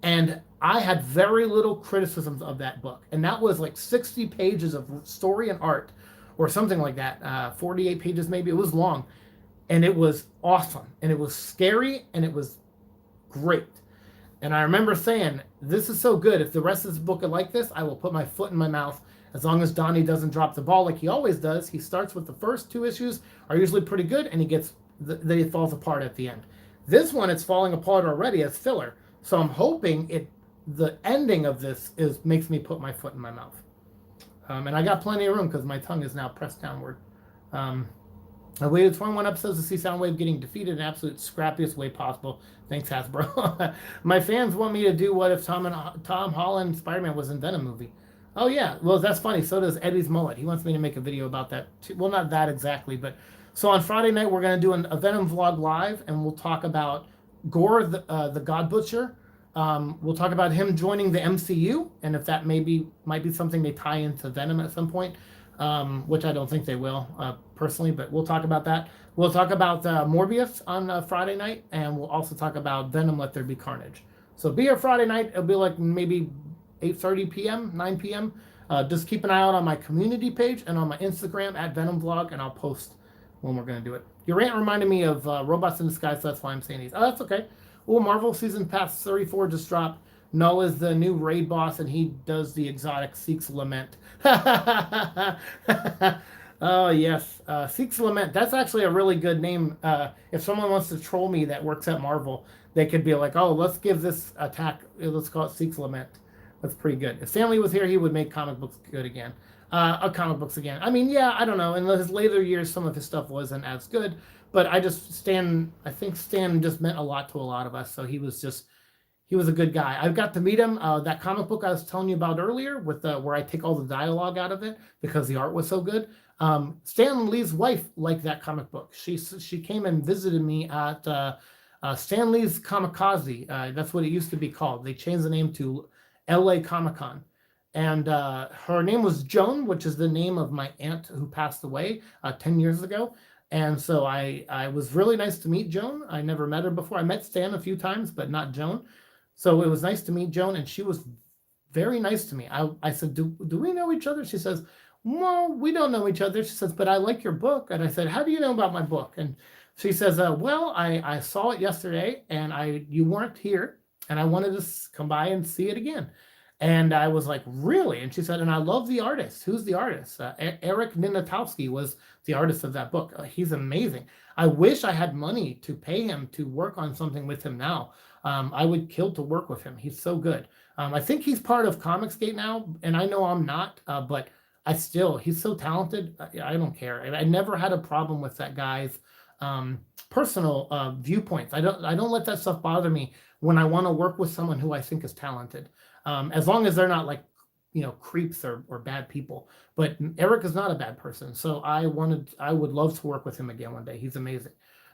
And I had very little criticisms of that book. And that was like 60 pages of story and art or something like that. 48 pages maybe. It was long. And it was awesome. And it was scary and it was great. And I remember saying, this is so good. If the rest of this book are like this, I will put my foot in my mouth as long as Donnie doesn't drop the ball like he always does. He starts with the first 2 issues are usually pretty good, and then it falls apart at the end. This one, it's falling apart already as filler. So I'm hoping the ending of this makes me put my foot in my mouth. And I got plenty of room because my tongue is now pressed downward. I waited 21 episodes to see Soundwave getting defeated in the absolute scrappiest way possible. Thanks, Hasbro. My fans want me to do what if Tom Holland Spider-Man was in Venom movie. Oh, yeah. Well, that's funny. So does Eddie's mullet. He wants me to make a video about that, too. Well, not that exactly, but... So on Friday night, we're going to do a Venom vlog live, and we'll talk about Gore, the God Butcher. We'll talk about him joining the MCU, and if that might be something they tie into Venom at some point, which I don't think they will, personally, but we'll talk about that. We'll talk about Morbius on Friday night, and we'll also talk about Venom, Let There Be Carnage. So be here Friday night. It'll be like maybe 8:30 p.m., 9 p.m. Just keep an eye out on my community page and on my Instagram at Venom Vlog, and I'll post when we're going to do it. Your rant reminded me of Robots in Disguise, so that's why I'm saying these. Oh, that's okay. Oh, Marvel Season Pass 34 just dropped. Null is the new raid boss, and he does the exotic Siike's Lament. Oh, yes. Siike's Lament. That's actually a really good name. If someone wants to troll me that works at Marvel, they could be like, oh, let's give this attack, let's call it Siike's Lament. That's pretty good. If Stanley was here, he would make comic books good again. Comic books again. I mean, yeah, I don't know. In his later years, some of his stuff wasn't as good, but I think Stan just meant a lot to a lot of us. So he was a good guy. I got to meet him. That comic book I was telling you about earlier, with where I take all the dialogue out of it because the art was so good. Stan Lee's wife liked that comic book. She came and visited me at Stan Lee's Kamikaze. That's what it used to be called. They changed the name to L.A. Comic Con. And her name was Joan, which is the name of my aunt who passed away 10 years ago. And so I was really nice to meet Joan. I never met her before. I met Stan a few times, but not Joan. So it was nice to meet Joan, and she was very nice to me. I said, do we know each other? She says, well, we don't know each other. She says, but I like your book. And I said, how do you know about my book? And she says, well, I saw it yesterday, and you weren't here, and I wanted to come by and see it again. And I was like, really? And she said, and I love the artist. Who's the artist? Eric Ninatowski was the artist of that book. He's amazing. I wish I had money to pay him to work on something with him now. I would kill to work with him. He's so good. I think he's part of Comicsgate now, and I know I'm not, but he's so talented. I don't care. I never had a problem with that guy's personal viewpoints. I don't let that stuff bother me when I want to work with someone who I think is talented. As long as they're not like, creeps or bad people. But Eric is not a bad person. So I would love to work with him again one day. He's amazing.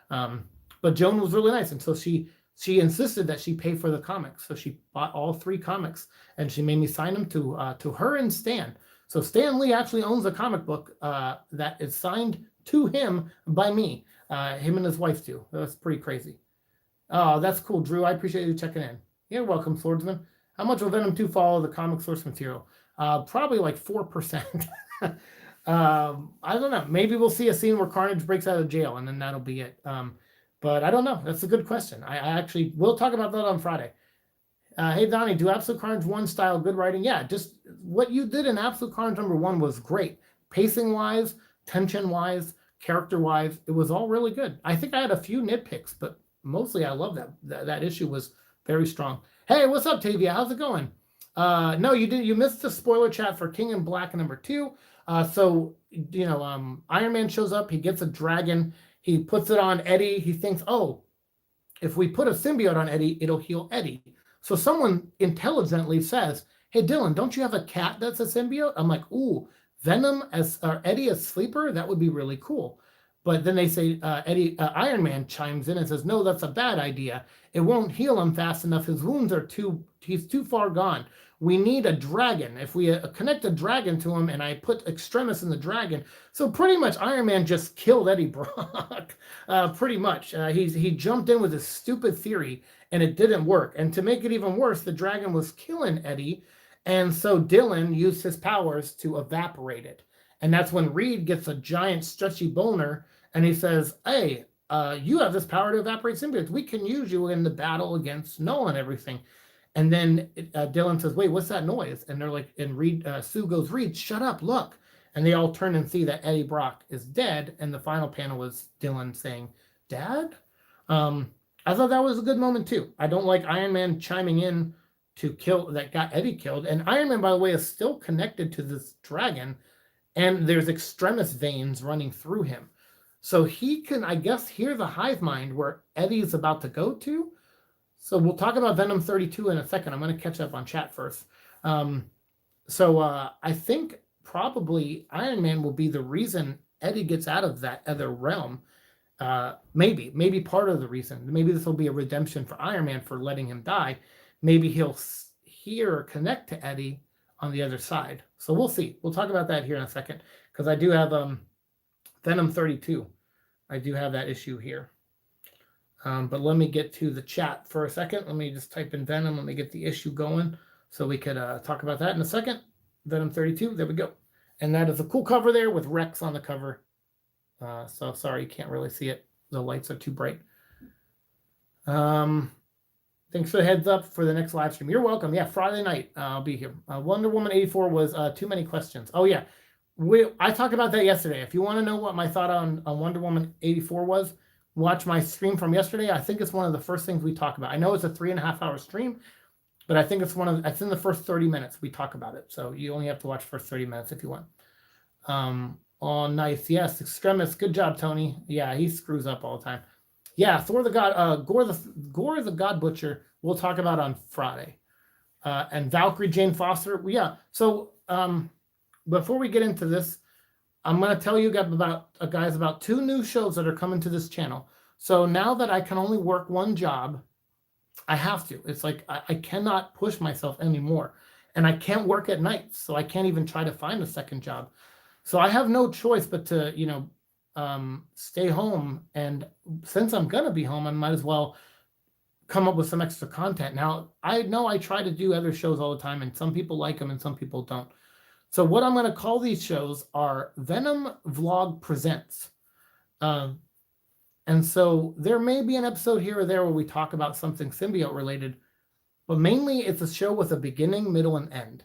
But Joan was really nice. And so she insisted that she pay for the comics. So she bought all 3 comics, and she made me sign them to her and Stan. So Stan Lee actually owns a comic book that is signed to him by me. Him and his wife do. That's pretty crazy. Oh, that's cool, Drew. I appreciate you checking in. You're welcome, Swordsman. How much will Venom 2 follow the comic source material? Probably like 4%. I don't know. Maybe we'll see a scene where Carnage breaks out of jail, and then that'll be it. But I don't know. That's a good question. We'll talk about that on Friday. Hey, Donnie, do Absolute Carnage 1 style good writing? Yeah, just what you did in Absolute Carnage number 1 was great. Pacing-wise, tension-wise, character-wise, it was all really good. I think I had a few nitpicks, but mostly I love that issue was very strong. Hey, what's up, Tavia? How's it going? No, you missed the spoiler chat for King in Black number 2. Iron Man shows up. He gets a dragon. He puts it on Eddie. He thinks, oh, if we put a symbiote on Eddie, it'll heal Eddie. So someone intelligently says, hey, Dylan, don't you have a cat that's a symbiote? I'm like, ooh, Venom or Eddie as Sleeper? That would be really cool. But then they say Iron Man chimes in and says, no, that's a bad idea. It won't heal him fast enough. His wounds he's too far gone. We need a dragon. If we connect a dragon to him, and I put Extremis in the dragon. So pretty much Iron Man just killed Eddie Brock. Pretty much. He jumped in with his stupid theory, and it didn't work. And to make it even worse, the dragon was killing Eddie, and so Dylan used his powers to evaporate it. And that's when Reed gets a giant stretchy boner, and he says, "Hey, you have this power to evaporate symbiotes. We can use you in the battle against Null and everything." And then Dylan says, "Wait, what's that noise?" And they're like, and Reed, Sue goes, "Reed, shut up, look." And they all turn and see that Eddie Brock is dead. And the final panel was Dylan saying, "Dad?" I thought that was a good moment too. I don't like Iron Man chiming in to kill that got Eddie killed. And Iron Man, by the way, is still connected to this dragon, and there's extremis veins running through him. So he can, I guess, hear the hive mind where Eddie's about to go to. So we'll talk about Venom 32 in a second. I'm going to catch up on chat first. I think probably Iron Man will be the reason Eddie gets out of that other realm. Maybe part of the reason. Maybe this will be a redemption for Iron Man for letting him die. Maybe he'll hear or connect to Eddie on the other side. So we'll see. We'll talk about that here in a second, because I do have Venom 32. I do have that issue here. But let me get to the chat for a second. Let me just type in Venom. Let me get the issue going so we could talk about that in a second. Venom 32. There we go. And that is a cool cover there with Rex on the cover. So sorry, you can't really see it. The lights are too bright. Thanks for the heads up for the next live stream. You're welcome. Yeah, Friday night I'll be here. Wonder Woman 84 was too many questions. Oh yeah, I talked about that yesterday. If you want to know what my thought on Wonder Woman 84 was, watch my stream from yesterday. I think it's one of the first things we talk about. I know it's a 3.5 hour stream, but I think it's it's in the first 30 minutes we talk about it. So you only have to watch the first 30 minutes if you want. Oh, nice. Yes, Extremis. Good job, Tony. Yeah, he screws up all the time. Yeah, Thor the God, Gore the God Butcher, we'll talk about on Friday. And Valkyrie Jane Foster. Yeah, so before we get into this, I'm going to tell you guys about 2 new shows that are coming to this channel. So now that I can only work one job, I have to. It's like I cannot push myself anymore. And I can't work at night, so I can't even try to find a second job. So I have no choice but to, stay home. And since I'm going to be home, I might as well come up with some extra content. Now, I know I try to do other shows all the time, and some people like them and some people don't. So what I'm going to call these shows are Venom Vlog Presents. And so there may be an episode here or there where we talk about something symbiote related, but mainly it's a show with a beginning, middle, and end.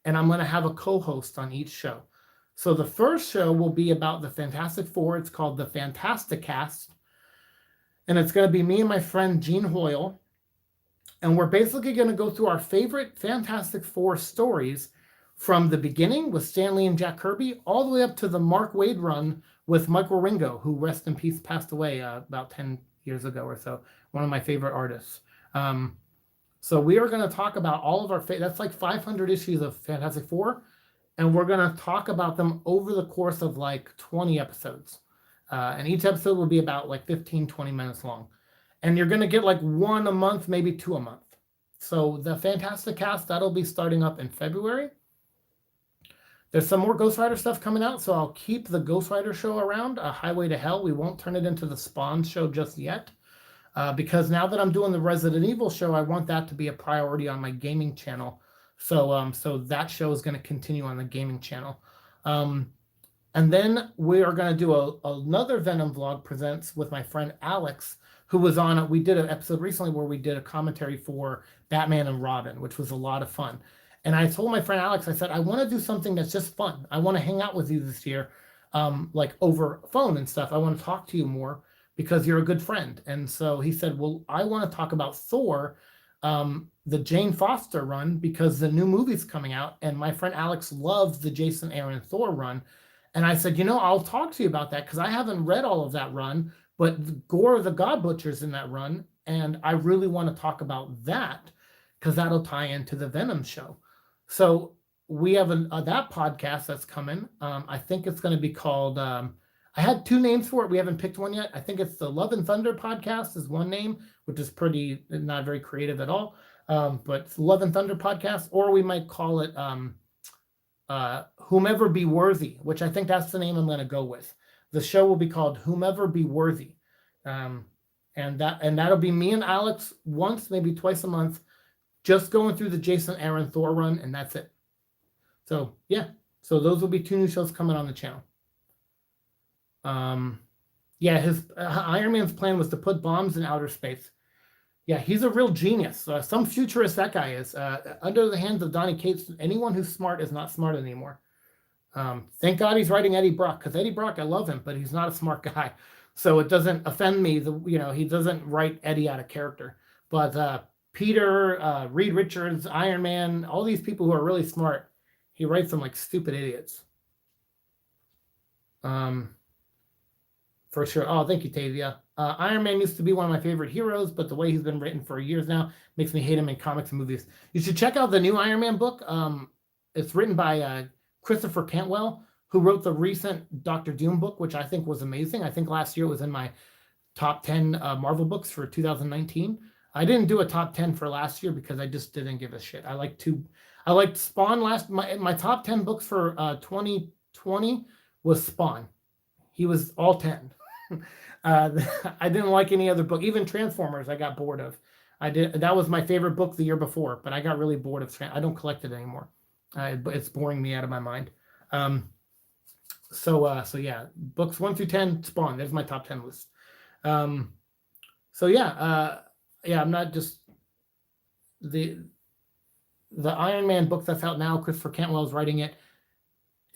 And I'm going to have a co-host on each show. So the first show will be about the Fantastic Four. It's called the Fantastic Cast. And it's going to be me and my friend Gene Hoyle. And we're basically going to go through our favorite Fantastic Four stories from the beginning with Stan Lee and Jack Kirby all the way up to the Mark Waid run with Michael Ringo, who, rest in peace, passed away about 10 years ago or so. One of my favorite artists. So we are going to talk about all of our that's like 500 issues of Fantastic Four, and we're going to talk about them over the course of like 20 episodes. And each episode will be about like 15, 20 minutes long. And you're going to get like 1 a month, maybe 2 a month. So the Fantastic Cast, that'll be starting up in February. There's some more Ghost Rider stuff coming out, so I'll keep the Ghost Rider show around, Highway to Hell. We won't turn it into the Spawn show just yet. Because now that I'm doing the Resident Evil show, I want that to be a priority on my gaming channel. So that show is going to continue on the gaming channel. And then we are going to do another Venom Vlog Presents with my friend Alex, who was on, we did an episode recently where we did a commentary for Batman and Robin, which was a lot of fun. And I told my friend Alex, I said, I want to do something that's just fun. I want to hang out with you this year, like over phone and stuff. I want to talk to you more, because you're a good friend. And so he said, well, I want to talk about Thor, the Jane Foster run, because the new movie's coming out, and my friend Alex loves the Jason Aaron Thor run. And I said, I'll talk to you about that, because I haven't read all of that run, but Gore the God Butcher's in that run, and I really want to talk about that, because that'll tie into the Venom show. So we have that podcast that's coming. I think it's going to be called... I had 2 names for it. We haven't picked one yet. I think it's the Love and Thunder podcast is one name, which is not very creative at all. But it's Love and Thunder podcast, or we might call it Whomever Be Worthy, which I think that's the name I'm going to go with. The show will be called Whomever Be Worthy. and that'll be me and Alex once, maybe twice a month, just going through the Jason Aaron Thor run, and that's it. So yeah, so those will be 2 new shows coming on the channel. Yeah, his Iron Man's plan was to put bombs in outer space. Yeah, he's a real genius. Some futurist that guy is. Under the hands of Donny Cates, anyone who's smart is not smart anymore. Thank God he's writing Eddie Brock, because Eddie Brock, I love him, but he's not a smart guy. So it doesn't offend me. He doesn't write Eddie out of character. But Peter, Reed Richards, Iron Man, all these people who are really smart, he writes them like stupid idiots. For sure. Oh, thank you, Tavia. Iron Man used to be one of my favorite heroes, but the way he's been written for years now makes me hate him in comics and movies. You should check out the new Iron Man book. It's written by Christopher Cantwell, who wrote the recent Doctor Doom book, which I think was amazing. I think last year it was in my top 10 Marvel books for 2019. I didn't do a top 10 for last year because I just didn't give a shit. I liked Spawn last. My top 10 books for 2020 was Spawn. He was all 10. I didn't like any other book. Even Transformers, I got bored of. That was my favorite book the year before, but I got really bored of. I don't collect it anymore. It's boring me out of my mind. So yeah, books 1 through 10, Spawn. There's my top 10 list. So yeah, I'm not just the Iron Man book that's out now. Christopher Cantwell is writing it.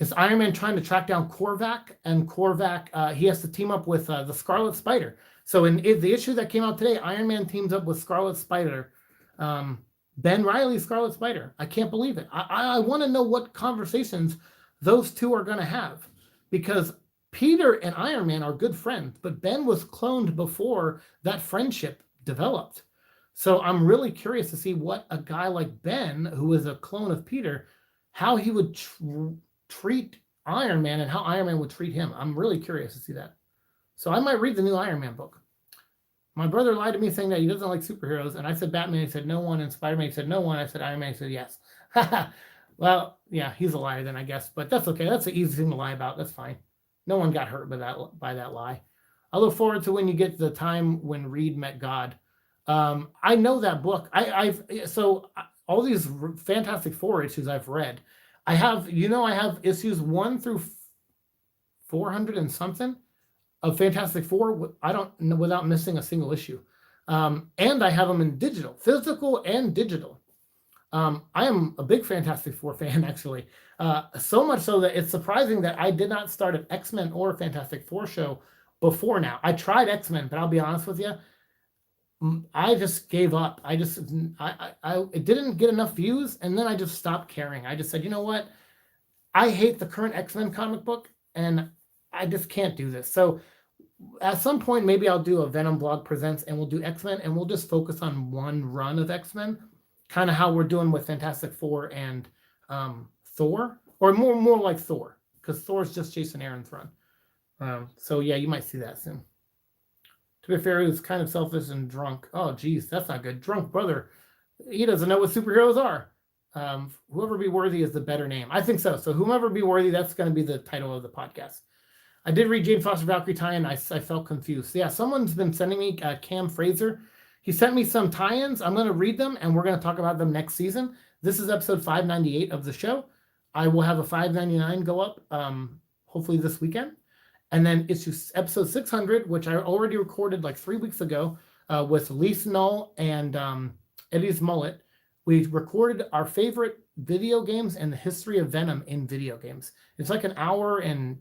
It's Iron Man trying to track down Korvac, and Korvac, he has to team up with the Scarlet Spider. So in the issue that came out today, Iron Man teams up with Scarlet Spider, Ben Reilly's Scarlet Spider. I can't believe it. I want to know what conversations those two are going to have, because Peter and Iron Man are good friends, but Ben was cloned before that friendship developed. So I'm really curious to see what a guy like Ben, who is a clone of Peter, how he would treat Iron Man and how Iron Man would treat him. I'm really curious to see that. So I might read the new Iron Man book. My brother lied to me saying that he doesn't like superheroes, and I said Batman, he said no one, and Spider-Man, he said no one. I said Iron Man, he said yes. Well, yeah, he's a liar then, I guess, but that's okay. That's an easy thing to lie about. That's fine. No one got hurt by that lie. I look forward to when you get to the time when Reed met God. I know that book. So all these Fantastic Four issues I've read. I have issues 1 through 400 and something of Fantastic Four. I don't know, without missing a single issue. And I have them in digital, physical and digital. I am a big Fantastic Four fan, actually. So much so that it's surprising that I did not start an X-Men or Fantastic Four show before now. I tried X-Men, but I'll be honest with you, I just gave up. It didn't get enough views, and then I just stopped caring. I just said, you know what? I hate the current X-Men comic book, and I just can't do this. So at some point, maybe I'll do a Venom blog presents, and we'll do X-Men, and we'll just focus on one run of X-Men, kind of how we're doing with Fantastic Four and Thor, or more like Thor, because Thor's just Jason Aaron's run. So yeah, you might see that soon. To be fair, he was kind of selfish and drunk. Oh, geez, that's not good. Drunk brother. He doesn't know what superheroes are. Whoever Be Worthy is the better name. I think so. So whomever Be Worthy, that's going to be the title of the podcast. I did read Jane Foster Valkyrie tie-in. I felt confused. Yeah, someone's been sending me Cam Fraser. He sent me some tie-ins. I'm going to read them, and we're going to talk about them next season. This is episode 598 of the show. I will have a 599 go up hopefully this weekend. And then episode 600, which I already recorded like 3 weeks ago with Lisa Null and Eddie's Mullet. We recorded our favorite video games and the history of Venom in video games. It's like an hour and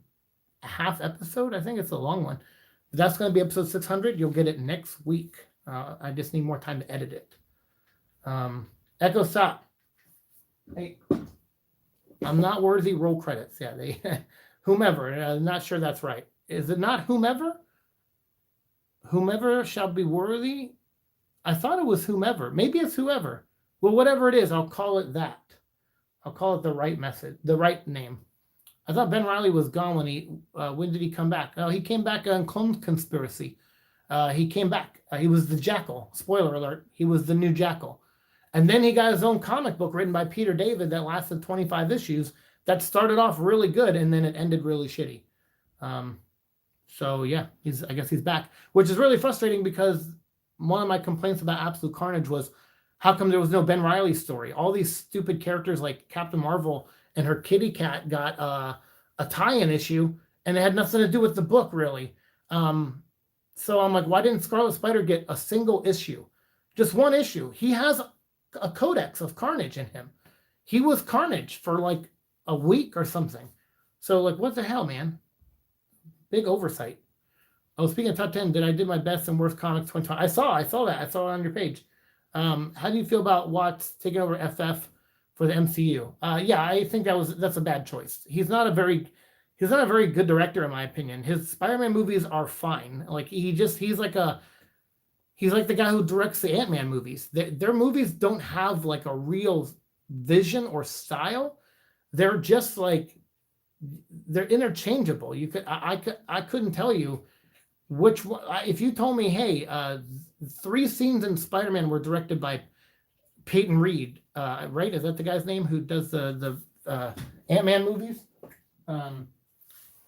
a half episode. I think it's a long one. But that's going to be episode 600. You'll get it next week. I just need more time to edit it. Echo Stop. Hey, I'm not worthy. Roll credits. Yeah, they... Whomever, I'm not sure that's right. Is it not whomever? Whomever shall be worthy? I thought it was whomever. Maybe it's whoever. Well, whatever it is, I'll call it that. I'll call it the right message, the right name. I thought Ben Reilly was gone when did he come back? Oh, he came back on Clone Conspiracy. He came back. He was the Jackal. Spoiler alert. He was the new Jackal. And then he got his own comic book written by Peter David that lasted 25 issues. That started off really good, and then it ended really shitty. So yeah, I guess he's back, which is really frustrating because one of my complaints about Absolute Carnage was how come there was no Ben Reilly story? All these stupid characters like Captain Marvel and her kitty cat got a tie-in issue, and it had nothing to do with the book really. So I'm like, why didn't Scarlet Spider get a single issue? Just one issue. He has a codex of Carnage in him. He was Carnage for like a week or something. So like, what the hell, man? Big oversight. Oh, speaking of top 10, I did my best and worst comics 2020. I saw that. I saw it on your page. How do you feel about Watts taking over FF for the MCU? Yeah, I think that's a bad choice. He's not a very good director in my opinion. His Spider-Man movies are fine. Like he's like the guy who directs the Ant-Man movies. Their movies don't have like a real vision or style. They're just like they're interchangeable. I couldn't tell you which one. If you told me, hey, 3 scenes in Spider-Man were directed by Peyton Reed, right? Is that the guy's name who does the Ant-Man movies?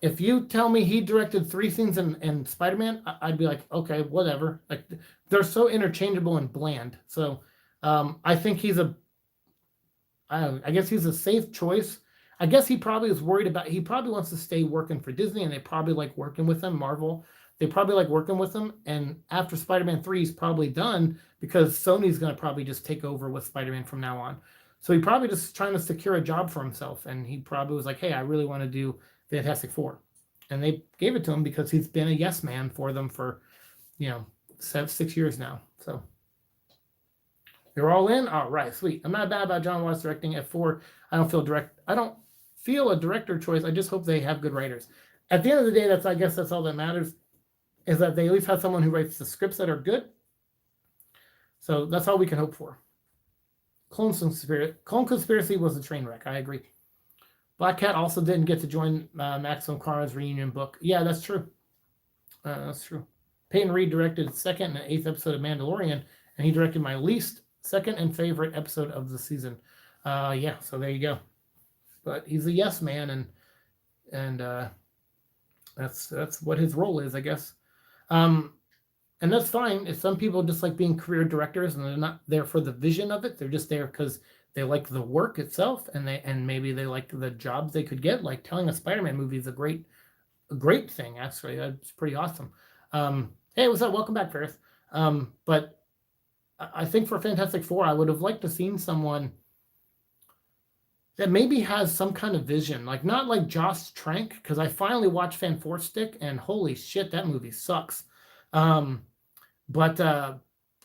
If you tell me he directed 3 scenes in Spider-Man, I'd be like, okay, whatever. Like they're so interchangeable and bland. So I think I guess he's a safe choice. I guess he probably is worried about. He probably wants to stay working for Disney, and they probably like working with him. Marvel, they probably like working with him. And after Spider-Man 3 is probably done, because Sony's going to probably just take over with Spider-Man from now on. So he probably just trying to secure a job for himself, and he probably was like, "Hey, I really want to do Fantastic Four," and they gave it to him because he's been a yes man for them for 6 years now. So you're all in. All right, sweet. I'm not bad about John Watts directing F4. I don't feel a director choice. I just hope they have good writers. At the end of the day, I guess that's all that matters, is that they at least have someone who writes the scripts that are good. So that's all we can hope for. Clone Conspiracy was a train wreck. I agree. Black Cat also didn't get to join Maximum Carnage's reunion book. Yeah, that's true. That's true. Peyton Reed directed the 2nd and 8th episode of Mandalorian, and he directed my least, 2nd and favorite episode of the season. Yeah, so there you go. But he's a yes man, and that's what his role is, I guess. And that's fine. If some people just like being career directors and they're not there for the vision of it, they're just there because they like the work itself, and maybe they like the jobs they could get. Like telling a Spider-Man movie is a great thing. Actually, that's pretty awesome. Hey, what's up? Welcome back, Ferris. But I think for Fantastic Four, I would have liked to seen someone that maybe has some kind of vision, like not like Josh Trank, because I finally watched Fan Four Stick, and holy shit, that movie sucks. But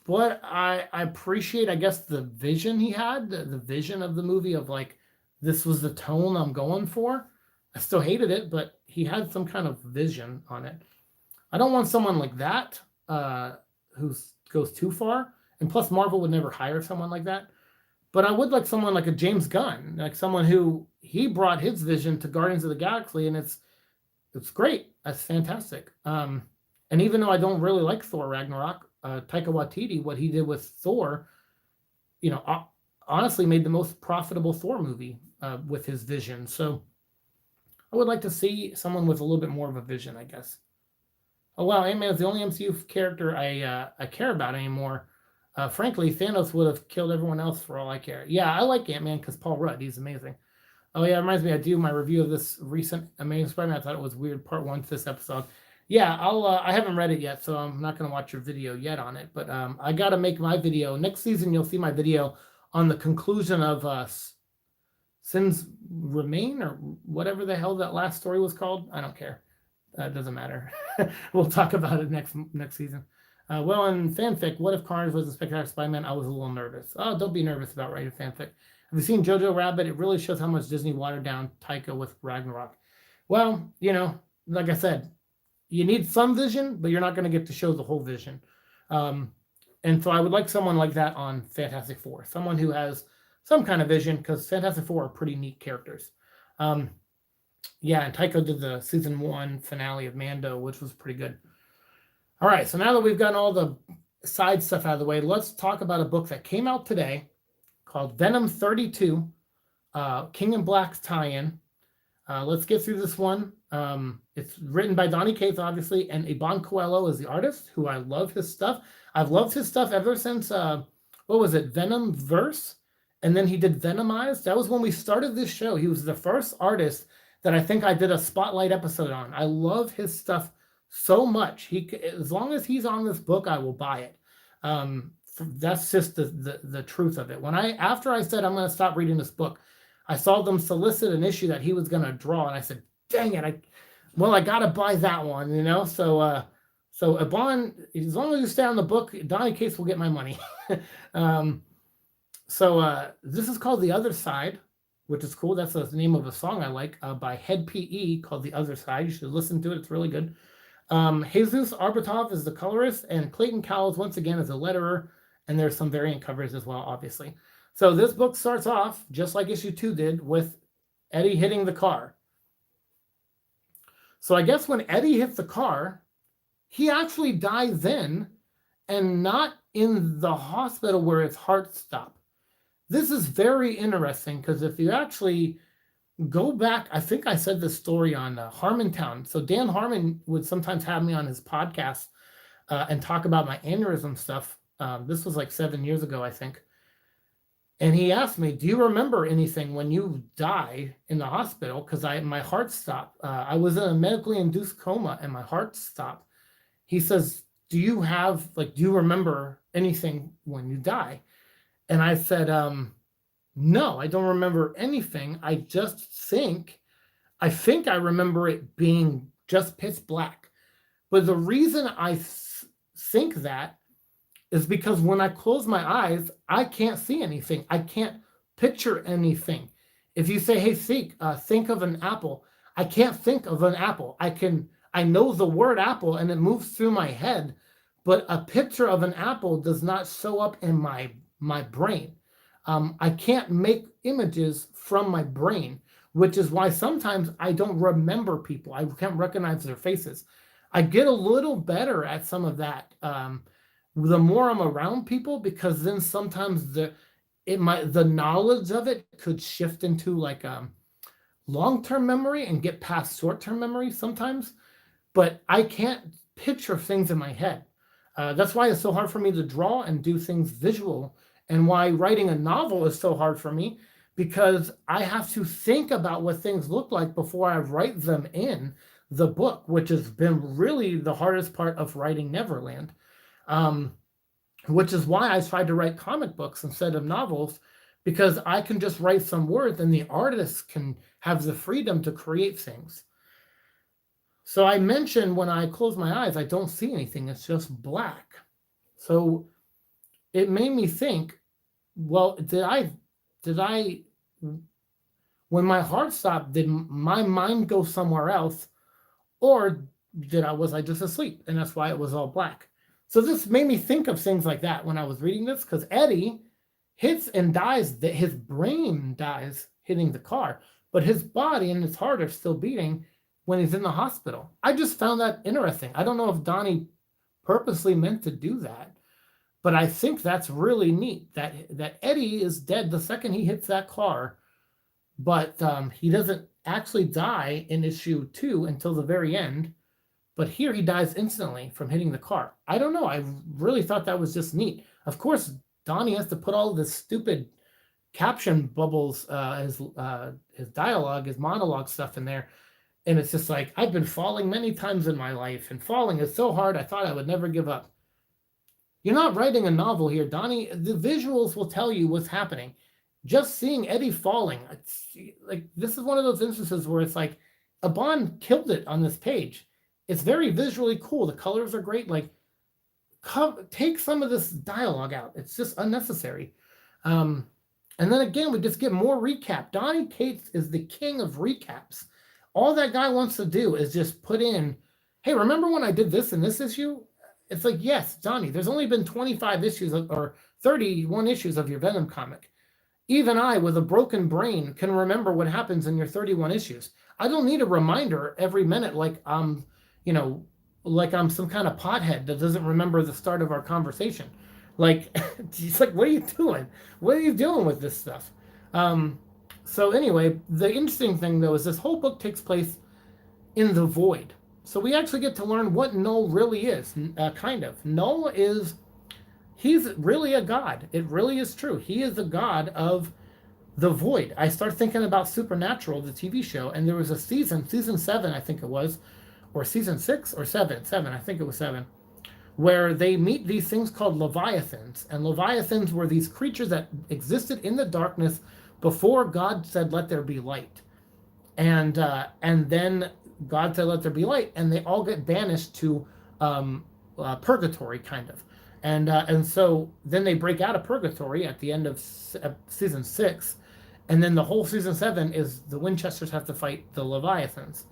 what I appreciate, I guess, the vision he had, the vision of the movie of like, this was the tone I'm going for. I still hated it, but he had some kind of vision on it. I don't want someone like that who goes too far. And plus, Marvel would never hire someone like that. But I would like someone like a James Gunn, like someone who he brought his vision to Guardians of the Galaxy, and it's great. That's fantastic. And even though I don't really like Thor Ragnarok, Taika Waititi, what he did with Thor, honestly made the most profitable Thor movie with his vision. So I would like to see someone with a little bit more of a vision, I guess. Oh wow, Ant-Man is the only MCU character I care about anymore. Frankly, Thanos would have killed everyone else for all I care. Yeah, I like Ant-Man because Paul Rudd, he's amazing. Oh yeah, it reminds me, I do my review of this recent Amazing Spider-Man. I thought it was weird, part 1 to this episode. Yeah, I haven't read it yet, so I'm not going to watch your video yet on it. But I got to make my video. Next season, you'll see my video on the conclusion of Sins Remain, or whatever the hell that last story was called. I don't care. It doesn't matter. We'll talk about it next season. Well, in fanfic, what if Carnage was a Spectacular Spider-Man? I was a little nervous. Oh, don't be nervous about writing fanfic. Have you seen Jojo Rabbit? It really shows how much Disney watered down Taika with Ragnarok. Well, like I said, you need some vision, but you're not going to get to show the whole vision. And so I would like someone like that on Fantastic Four, someone who has some kind of vision, because Fantastic Four are pretty neat characters. Yeah, and Taika did the season 1 finale of Mando, which was pretty good. All right, so now that we've gotten all the side stuff out of the way, let's talk about a book that came out today called Venom 32, King in Black's tie-in. Let's get through this one. It's written by Donny Cates, obviously, and Iban Coelho is the artist, who I love his stuff. I've loved his stuff ever since, what was it, Venom Verse? And then he did Venomized. That was when we started this show. He was the first artist that I think I did a spotlight episode on. I love his stuff so much. As long as he's on this book, I will buy it. That's just the truth of it. After I said I'm going to stop reading this book, I saw them solicit an issue that he was going to draw, and I said, "Dang it! I got to buy that one." So Iban, as long as you stay on the book, Donny Cates will get my money. This is called The Other Side, which is cool. That's the name of a song I like, by Head PE, called The Other Side. You should listen to it. It's really good. Jesus Arbatov is the colorist, and Clayton Cowles, once again, is a letterer, and there's some variant covers as well, obviously. So this book starts off, just like issue 2 did, with Eddie hitting the car. So I guess when Eddie hits the car, he actually died then, and not in the hospital where his heart stopped. This is very interesting, because if you actually go back, I think I said this story on Harmontown. So Dan Harmon would sometimes have me on his podcast and talk about my aneurysm stuff. This was like 7 years ago, I think. And he asked me, "Do you remember anything when you died in the hospital?" Because my heart stopped. I was in a medically induced coma and my heart stopped. He says, "Do you remember anything when you die?" And I said, "No, I don't remember anything. I think I remember it being just pitch black." But the reason I think that is because when I close my eyes, I can't see anything. I can't picture anything. If you say, "Hey, Siike, think of an apple," I can't think of an apple. I know the word apple and it moves through my head, but a picture of an apple does not show up in my brain. I can't make images from my brain, which is why sometimes I don't remember people. I can't recognize their faces. I get a little better at some of that the more I'm around people, because then sometimes the knowledge of it could shift into like long-term memory and get past short-term memory sometimes. But I can't picture things in my head. That's why it's so hard for me to draw and do things visual, and why writing a novel is so hard for me, because I have to think about what things look like before I write them in the book, which has been really the hardest part of writing Neverland. Which is why I tried to write comic books instead of novels, because I can just write some words and the artist can have the freedom to create things. So I mentioned when I close my eyes, I don't see anything. It's just black. So it made me think, well, did I, when my heart stopped, did my mind go somewhere else? Or was I just asleep? And that's why it was all black. So this made me think of things like that when I was reading this, because Eddie hits and dies, that his brain dies hitting the car, but his body and his heart are still beating when he's in the hospital. I just found that interesting. I don't know if Donnie purposely meant to do that, but I think that's really neat that Eddie is dead the second he hits that car, but he doesn't actually die in issue 2 until the very end. But here he dies instantly from hitting the car. I don't know. I really thought that was just neat. Of course, Donnie has to put all this stupid caption bubbles, his dialogue, his monologue stuff in there. And it's just like, "I've been falling many times in my life, and falling is so hard, I thought I would never give up." You're not writing a novel here, Donnie. The visuals will tell you what's happening. Just seeing Eddie falling, this is one of those instances where it's like, Iban killed it on this page. It's very visually cool. The colors are great. Take some of this dialogue out. It's just unnecessary. And then again, we just get more recap. Donny Cates is the king of recaps. All that guy wants to do is just put in, "Hey, remember when I did this in this issue?" It's like, yes, Donnie, there's only been 25 issues or 31 issues of your Venom comic. Even I, with a broken brain, can remember what happens in your 31 issues. I don't need a reminder every minute like I'm some kind of pothead that doesn't remember the start of our conversation. It's like, what are you doing? What are you doing with this stuff? So anyway, the interesting thing though is this whole book takes place in the void. So we actually get to learn what Null really is, kind of. Null is, he's really a god. It really is true. He is the god of the void. I start thinking about Supernatural, the TV show, and there was a season 7, I think it was, or season 6 or 7, I think it was 7, where they meet these things called Leviathans. And Leviathans were these creatures that existed in the darkness before God said, "Let there be light." And then God said, "Let there be light," and they all get banished to purgatory, kind of. And so then they break out of purgatory at the end of season 6, and then the whole season 7 is the Winchesters have to fight the Leviathans.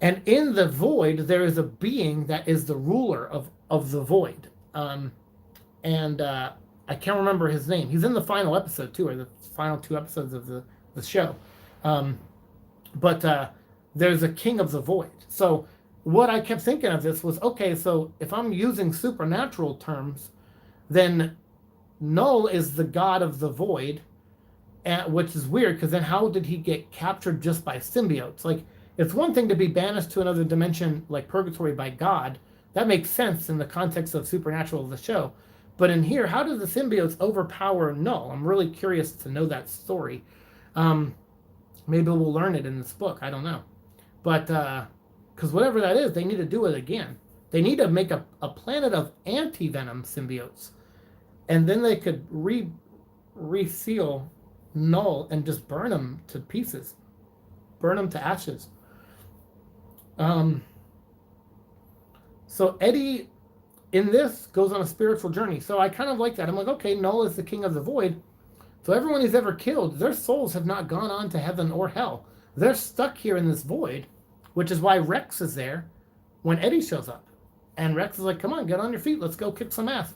And in the void, there is a being that is the ruler of the void. And I can't remember his name. He's in the final episode, too, or the final 2 episodes of the show. But there's a king of the void. So what I kept thinking of this was, okay, so if I'm using supernatural terms, then Null is the god of the void, which is weird, because then how did he get captured just by symbiotes? Like, it's one thing to be banished to another dimension like purgatory by God. That makes sense in the context of Supernatural of the show. But in here, how do the symbiotes overpower Null? I'm really curious to know that story. Maybe we'll learn it in this book. I don't know. But because whatever that is, they need to do it again. They need to make a planet of anti-venom symbiotes. And then they could reseal Null and just burn them to pieces. Burn them to ashes. So Eddie, in this, goes on a spiritual journey. So I kind of like that. I'm like, okay, Null is the king of the void. So everyone he's ever killed, their souls have not gone on to heaven or hell. They're stuck here in this void, which is why Rex is there when Eddie shows up. And Rex is like, come on, get on your feet. Let's go kick some ass.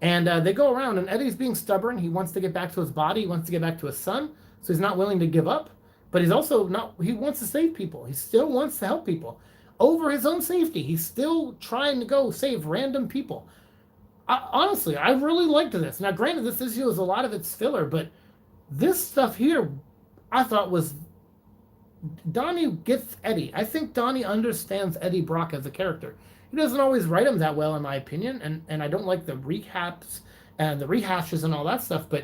And they go around, and Eddie's being stubborn. He wants to get back to his body. He wants to get back to his son. So he's not willing to give up. But he's also not, he wants to save people. He still wants to help people. Over his own safety, he's still trying to go save random people. Honestly, I really liked this. Now, granted, this issue is a lot of it's filler, but this stuff here, I thought was, Donnie gets Eddie. I think Donnie understands Eddie Brock as a character. He doesn't always write him that well, in my opinion, and I don't like the recaps and the rehashes and all that stuff, but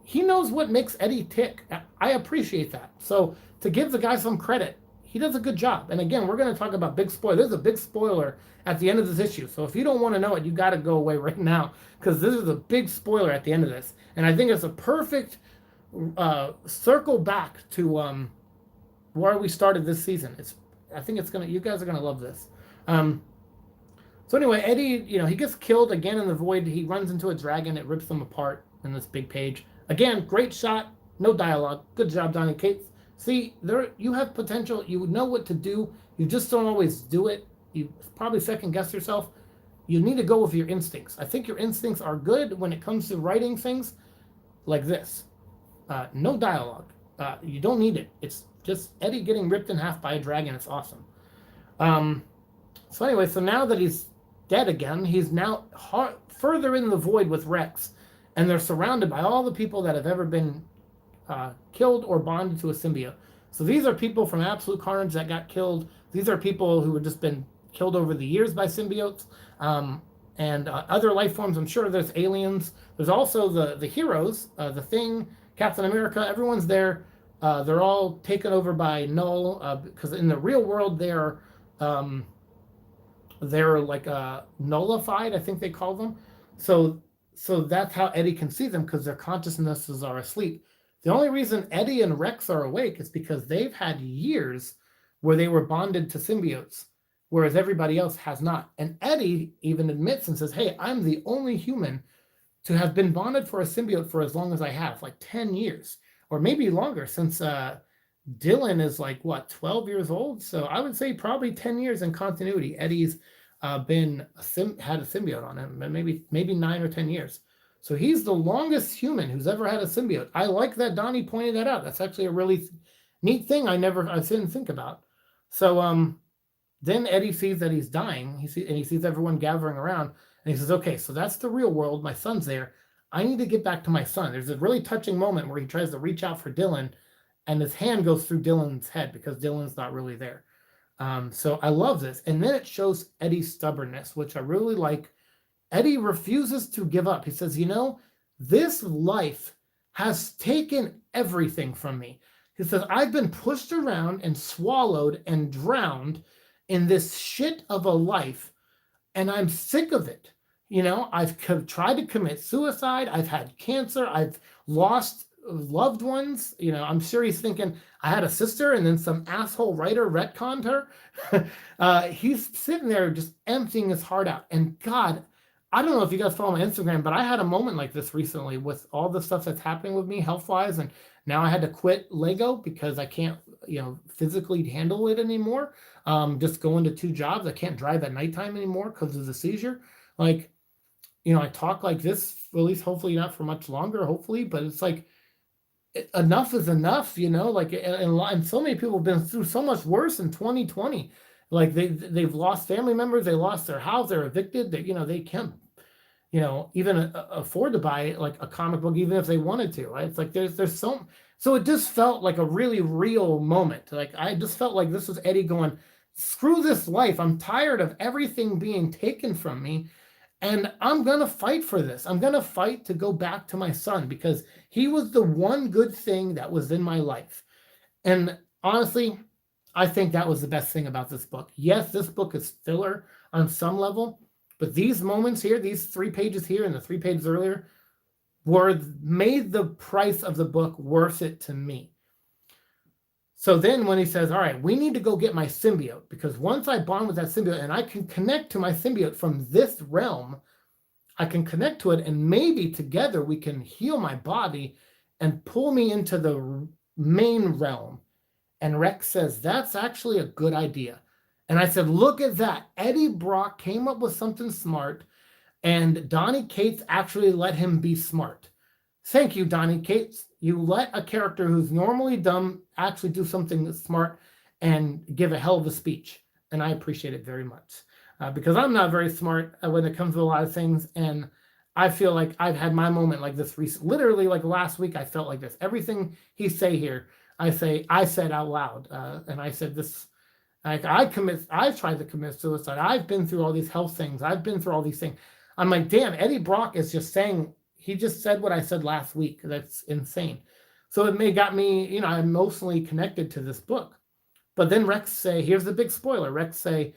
he knows what makes Eddie tick. I appreciate that. So to give the guy some credit, he does a good job. And again, we're going to talk about big spoiler. There's a big spoiler at the end of this issue. So if you don't want to know it, you got to go away right now, because this is a big spoiler at the end of this. And I think it's a perfect circle back to where we started this season. I think it's gonna. You guys are gonna love this. So anyway, Eddie, he gets killed again in the void. He runs into a dragon. It rips them apart in this big page. Again, great shot. No dialogue. Good job, Donnie Cates. See, there you have potential. You know what to do. You just don't always do it. You probably second guess yourself. You need to go with your instincts. I think your instincts are good when it comes to writing things like this. No dialogue. You don't need it. It's just Eddie getting ripped in half by a dragon. It's awesome. So anyway, so now that he's dead again, he's now further in the void with Rex, and they're surrounded by all the people that have ever been killed or bonded to a symbiote. So these are people from Absolute Carnage that got killed. These are people who have just been killed over the years by symbiotes, and other life forms. I'm sure there's aliens. There's also the heroes, the Thing, Captain America. Everyone's there. They're all taken over by Null, because in the real world they're like nullified, I think they call them. So that's how Eddie can see them, because their consciousnesses are asleep. The only reason Eddie and Rex are awake is because they've had years where they were bonded to symbiotes, whereas everybody else has not. And Eddie even admits and says, hey, I'm the only human to have been bonded for a symbiote for as long as I have, like 10 years, or maybe longer, since Dylan is like, 12 years old? So I would say probably 10 years in continuity. Eddie's had a symbiote on him, and maybe 9 or 10 years. So he's the longest human who's ever had a symbiote. I like that Donnie pointed that out. That's actually a really neat thing I didn't think about. So then Eddie sees that he's dying. He sees everyone gathering around, and he says, okay, so that's the real world. My son's there. I need to get back to my son. There's a really touching moment where he tries to reach out for Dylan, and his hand goes through Dylan's head because Dylan's not really there. So I love this. And then it shows Eddie's stubbornness, which I really like. Eddie refuses to give up. He says, this life has taken everything from me. He says, I've been pushed around and swallowed and drowned in this shit of a life, and I'm sick of it. I've tried to commit suicide. I've had cancer. I've lost loved ones. I'm sure he's thinking, I had a sister and then some asshole writer retconned her. He's sitting there just emptying his heart out. And God, I don't know if you guys follow my Instagram, but I had a moment like this recently with all the stuff that's happening with me health-wise. And now I had to quit Lego because I can't, physically handle it anymore. Just going to 2 jobs. I can't drive at nighttime anymore because of the seizure. Like, I talk like this, at least hopefully not for much longer, hopefully, but it's like, enough is enough, like, and so many people have been through so much worse in 2020. Like they've lost family members, they lost their house, they're evicted, they can't, even afford to buy like a comic book, even if they wanted to, right? It's like, there's so it just felt like a really real moment. Like, I just felt like this was Eddie going, screw this life. I'm tired of everything being taken from me. And I'm going to fight for this. I'm going to fight to go back to my son because he was the one good thing that was in my life. And honestly, I think that was the best thing about this book. Yes, this book is filler on some level, but these moments here, these 3 pages here and the 3 pages earlier, made the price of the book worth it to me. So then when he says, all right, we need to go get my symbiote, because once I bond with that symbiote and I can connect to my symbiote from this realm, I can connect to it, and maybe together we can heal my body and pull me into the main realm. And Rex says, that's actually a good idea. And I said, look at that. Eddie Brock came up with something smart, and Donny Cates actually let him be smart. Thank you, Donny Cates. You let a character who's normally dumb actually do something that's smart and give a hell of a speech. And I appreciate it very much because I'm not very smart when it comes to a lot of things. And I feel like I've had my moment like this recently. Literally, like last week, I felt like this. Everything he say here, I said out loud. And I said this, like, I've tried to commit suicide. I've been through all these health things. I've been through all these things. I'm like, damn, Eddie Brock is just saying, he just said what I said last week. That's insane. So it got me, emotionally connected to this book. But then Rex say, here's the big spoiler. Rex say,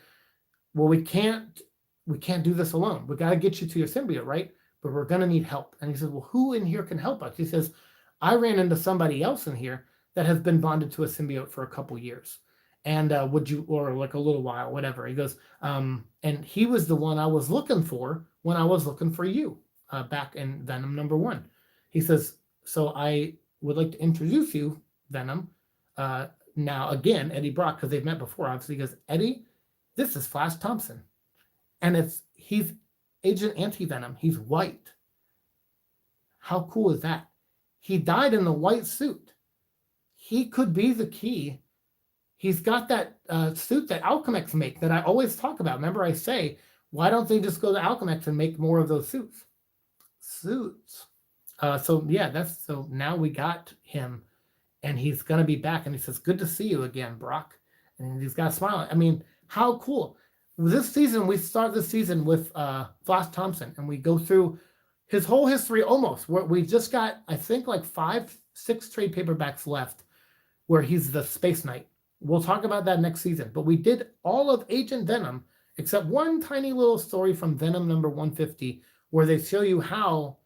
well, we can't do this alone. We got to get you to your symbiote, right? But we're going to need help. And he says, well, who in here can help us? He says, I ran into somebody else in here that has been bonded to a symbiote for a couple years. And or like a little while, whatever. He goes, and he was the one I was looking for when I was looking for you back in Venom #1. He says, so I would like to introduce you, Venom. Now, again, Eddie Brock, because they've met before, obviously. He goes, Eddie, this is Flash Thompson. And he's Agent Anti-Venom. He's white. How cool is that? He died in the white suit. He could be the key. He's got that suit that Alchemax make that I always talk about. Remember, I say, why don't they just go to Alchemax and make more of those suits? So now we got him, and he's gonna be back. And he says, "Good to see you again, Brock." And he's got a smile. I mean, how cool! This season, we start the season with Flash Thompson, and we go through his whole history almost. We just got, I think, like 5-6 trade paperbacks left, where he's the Space Knight. We'll talk about that next season. But we did all of Agent Venom, except one tiny little story from Venom #150, where they show you how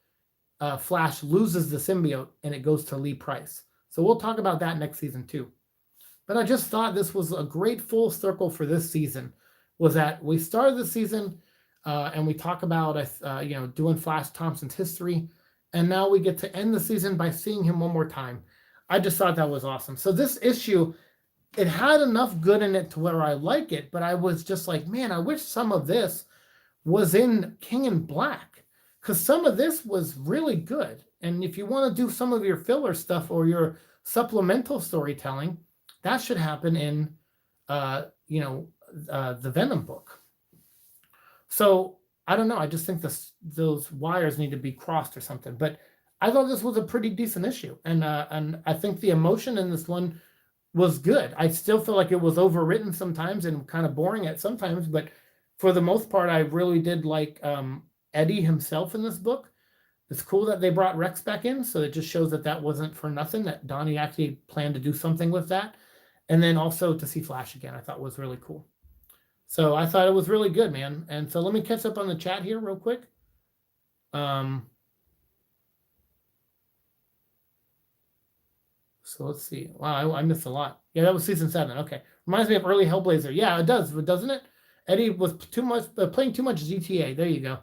Flash loses the symbiote and it goes to Lee Price. So we'll talk about that next season too. But I just thought this was a great full circle for this season, was that we started the season and we talk about doing Flash Thompson's history, and now we get to end the season by seeing him one more time. I just thought that was awesome. So this issue, it had enough good in it to where I like it, but I was just like, man, I wish some of this was in King in Black, because some of this was really good. And if you want to do some of your filler stuff or your supplemental storytelling, that should happen in the Venom book. So I don't know. I just think those wires need to be crossed or something. But I thought this was a pretty decent issue, and I think the emotion in this one was good. I still feel like it was overwritten sometimes and kind of boring at sometimes, but for the most part, I really did like Eddie himself in this book. It's cool that they brought Rex back in, so it just shows that that wasn't for nothing. That Donnie actually planned to do something with that, and then also to see Flash again, I thought was really cool. So I thought it was really good, man. And so let me catch up on the chat here real quick. So let's see. Wow, I missed a lot. Yeah, that was season 7. Okay, reminds me of early Hellblazer. Yeah, it does, doesn't it? Eddie was playing too much GTA. There you go.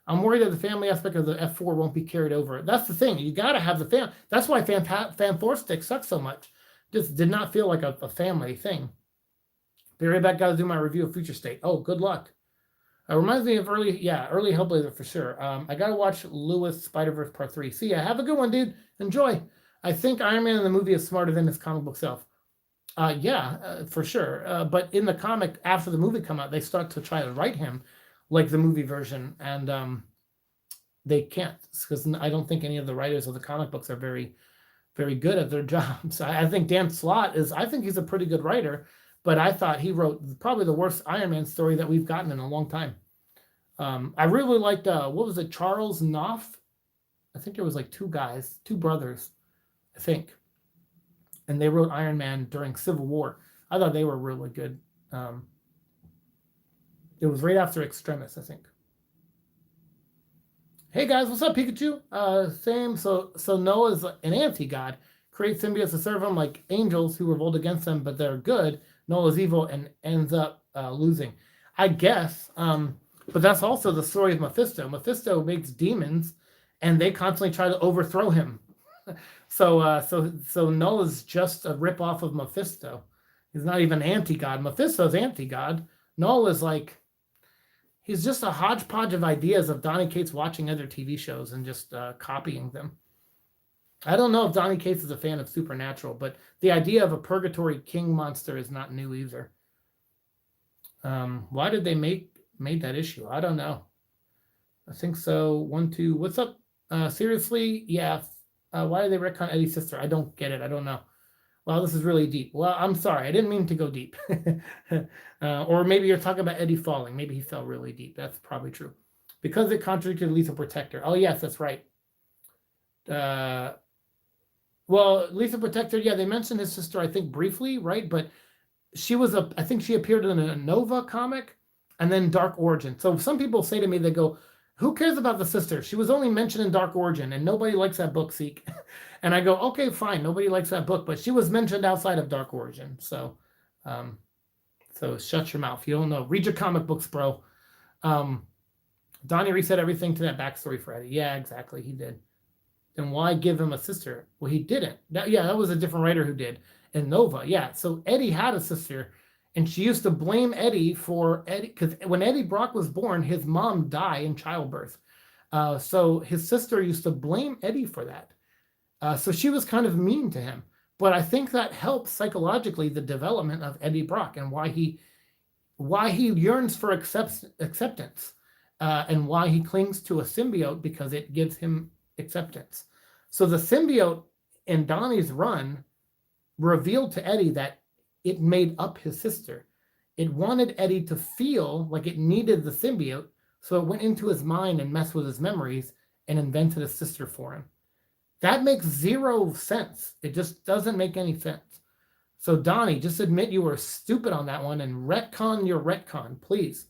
I'm worried that the family aspect of the F4 won't be carried over. That's the thing. You got to have the fan. That's why Fan 4 Stick sucks so much. Just did not feel like a family thing. Be right back. Got to do my review of Future State. Oh, good luck. Reminds me of early Hellblazer for sure. I got to watch Lewis Spider-Verse Part 3. See ya. Have a good one, dude. Enjoy. I think Iron Man in the movie is smarter than his comic book self. For sure. But in the comic, after the movie come out, they start to try to write him like the movie version, and they can't, because I don't think any of the writers of the comic books are very, very good at their jobs. I think Dan Slott I think he's a pretty good writer, but I thought he wrote probably the worst Iron Man story that we've gotten in a long time. I really liked, what was it, Charles Knopf? I think there was like two brothers, I think. And they wrote Iron Man during Civil War. I thought they were really good. It was right after Extremis, I think. Hey guys, what's up, Pikachu? Same. So Noah's an anti-god. Creates symbiotes to serve him like angels who revolt against them, but they're good. Noah's evil and ends up losing. I guess. But that's also the story of Mephisto. Mephisto makes demons, and they constantly try to overthrow him. So Noah's just a ripoff of Mephisto. He's not even anti-god. Mephisto's anti-god. Noah's like, he's just a hodgepodge of ideas of Donny Cates watching other TV shows and just copying them. I don't know if Donny Cates is a fan of Supernatural, but the idea of a purgatory king monster is not new either. Why did they made that issue? I don't know. I think so. 1, 2. What's up? Seriously? Yeah. Why did they retcon Eddie's sister? I don't get it. I don't know. Wow, this is really deep. Well, I'm sorry. I didn't mean to go deep. Or maybe you're talking about Eddie falling. Maybe he fell really deep. That's probably true. Because it contradicted Lisa Protector. Oh, yes, that's right. Well, Lisa Protector, yeah, they mentioned his sister, I think, briefly, right? But she was I think she appeared in a Nova comic and then Dark Origin. So some people say to me, they go, who cares about the sister? She was only mentioned in Dark Origin, and nobody likes that book, Siike. And I go, okay, fine, nobody likes that book, but she was mentioned outside of Dark Origin. So shut your mouth. You don't know. Read your comic books, bro. Donnie reset everything to that backstory for Eddie. Yeah, exactly, he did. Then why give him a sister? Well, he didn't. That was a different writer who did. And Nova, yeah. So Eddie had a sister, and she used to blame Eddie for Eddie, because when Eddie Brock was born, his mom died in childbirth. So his sister used to blame Eddie for that. So she was kind of mean to him. But I think that helps psychologically the development of Eddie Brock and why he yearns for acceptance, and why he clings to a symbiote, because it gives him acceptance. So the symbiote in Donnie's run revealed to Eddie that it made up his sister. It wanted Eddie to feel like it needed the symbiote, so it went into his mind and messed with his memories and invented a sister for him. That makes zero sense. It just doesn't make any sense. So Donnie, just admit you were stupid on that one and retcon your retcon, please.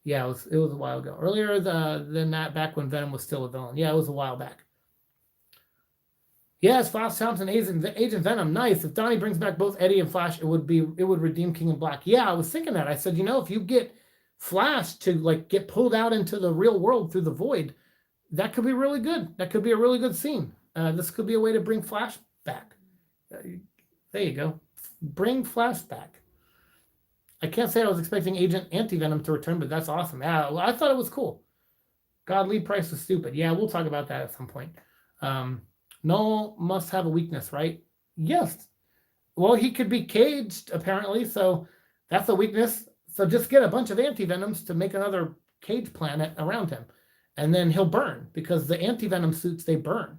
Yeah, it was a while ago. Earlier than that, back when Venom was still a villain. Yeah, it was a while back. Yes, Flash Thompson, Agent Venom, nice. If Donnie brings back both Eddie and Flash, it would redeem King in Black. Yeah, I was thinking that. I said, if you get Flash to get pulled out into the real world through the void, that could be really good. That could be a really good scene. This could be a way to bring Flash back. There you go. Bring Flash back. I can't say I was expecting Agent Anti-Venom to return, but that's awesome. Yeah, well, I thought it was cool. God, Lee Price was stupid. Yeah, we'll talk about that at some point. Noel must have a weakness, right? Yes. Well, he could be caged, apparently, so that's a weakness. So just get a bunch of anti-venoms to make another cage planet around him. And then he'll burn, because the anti-venom suits, they burn.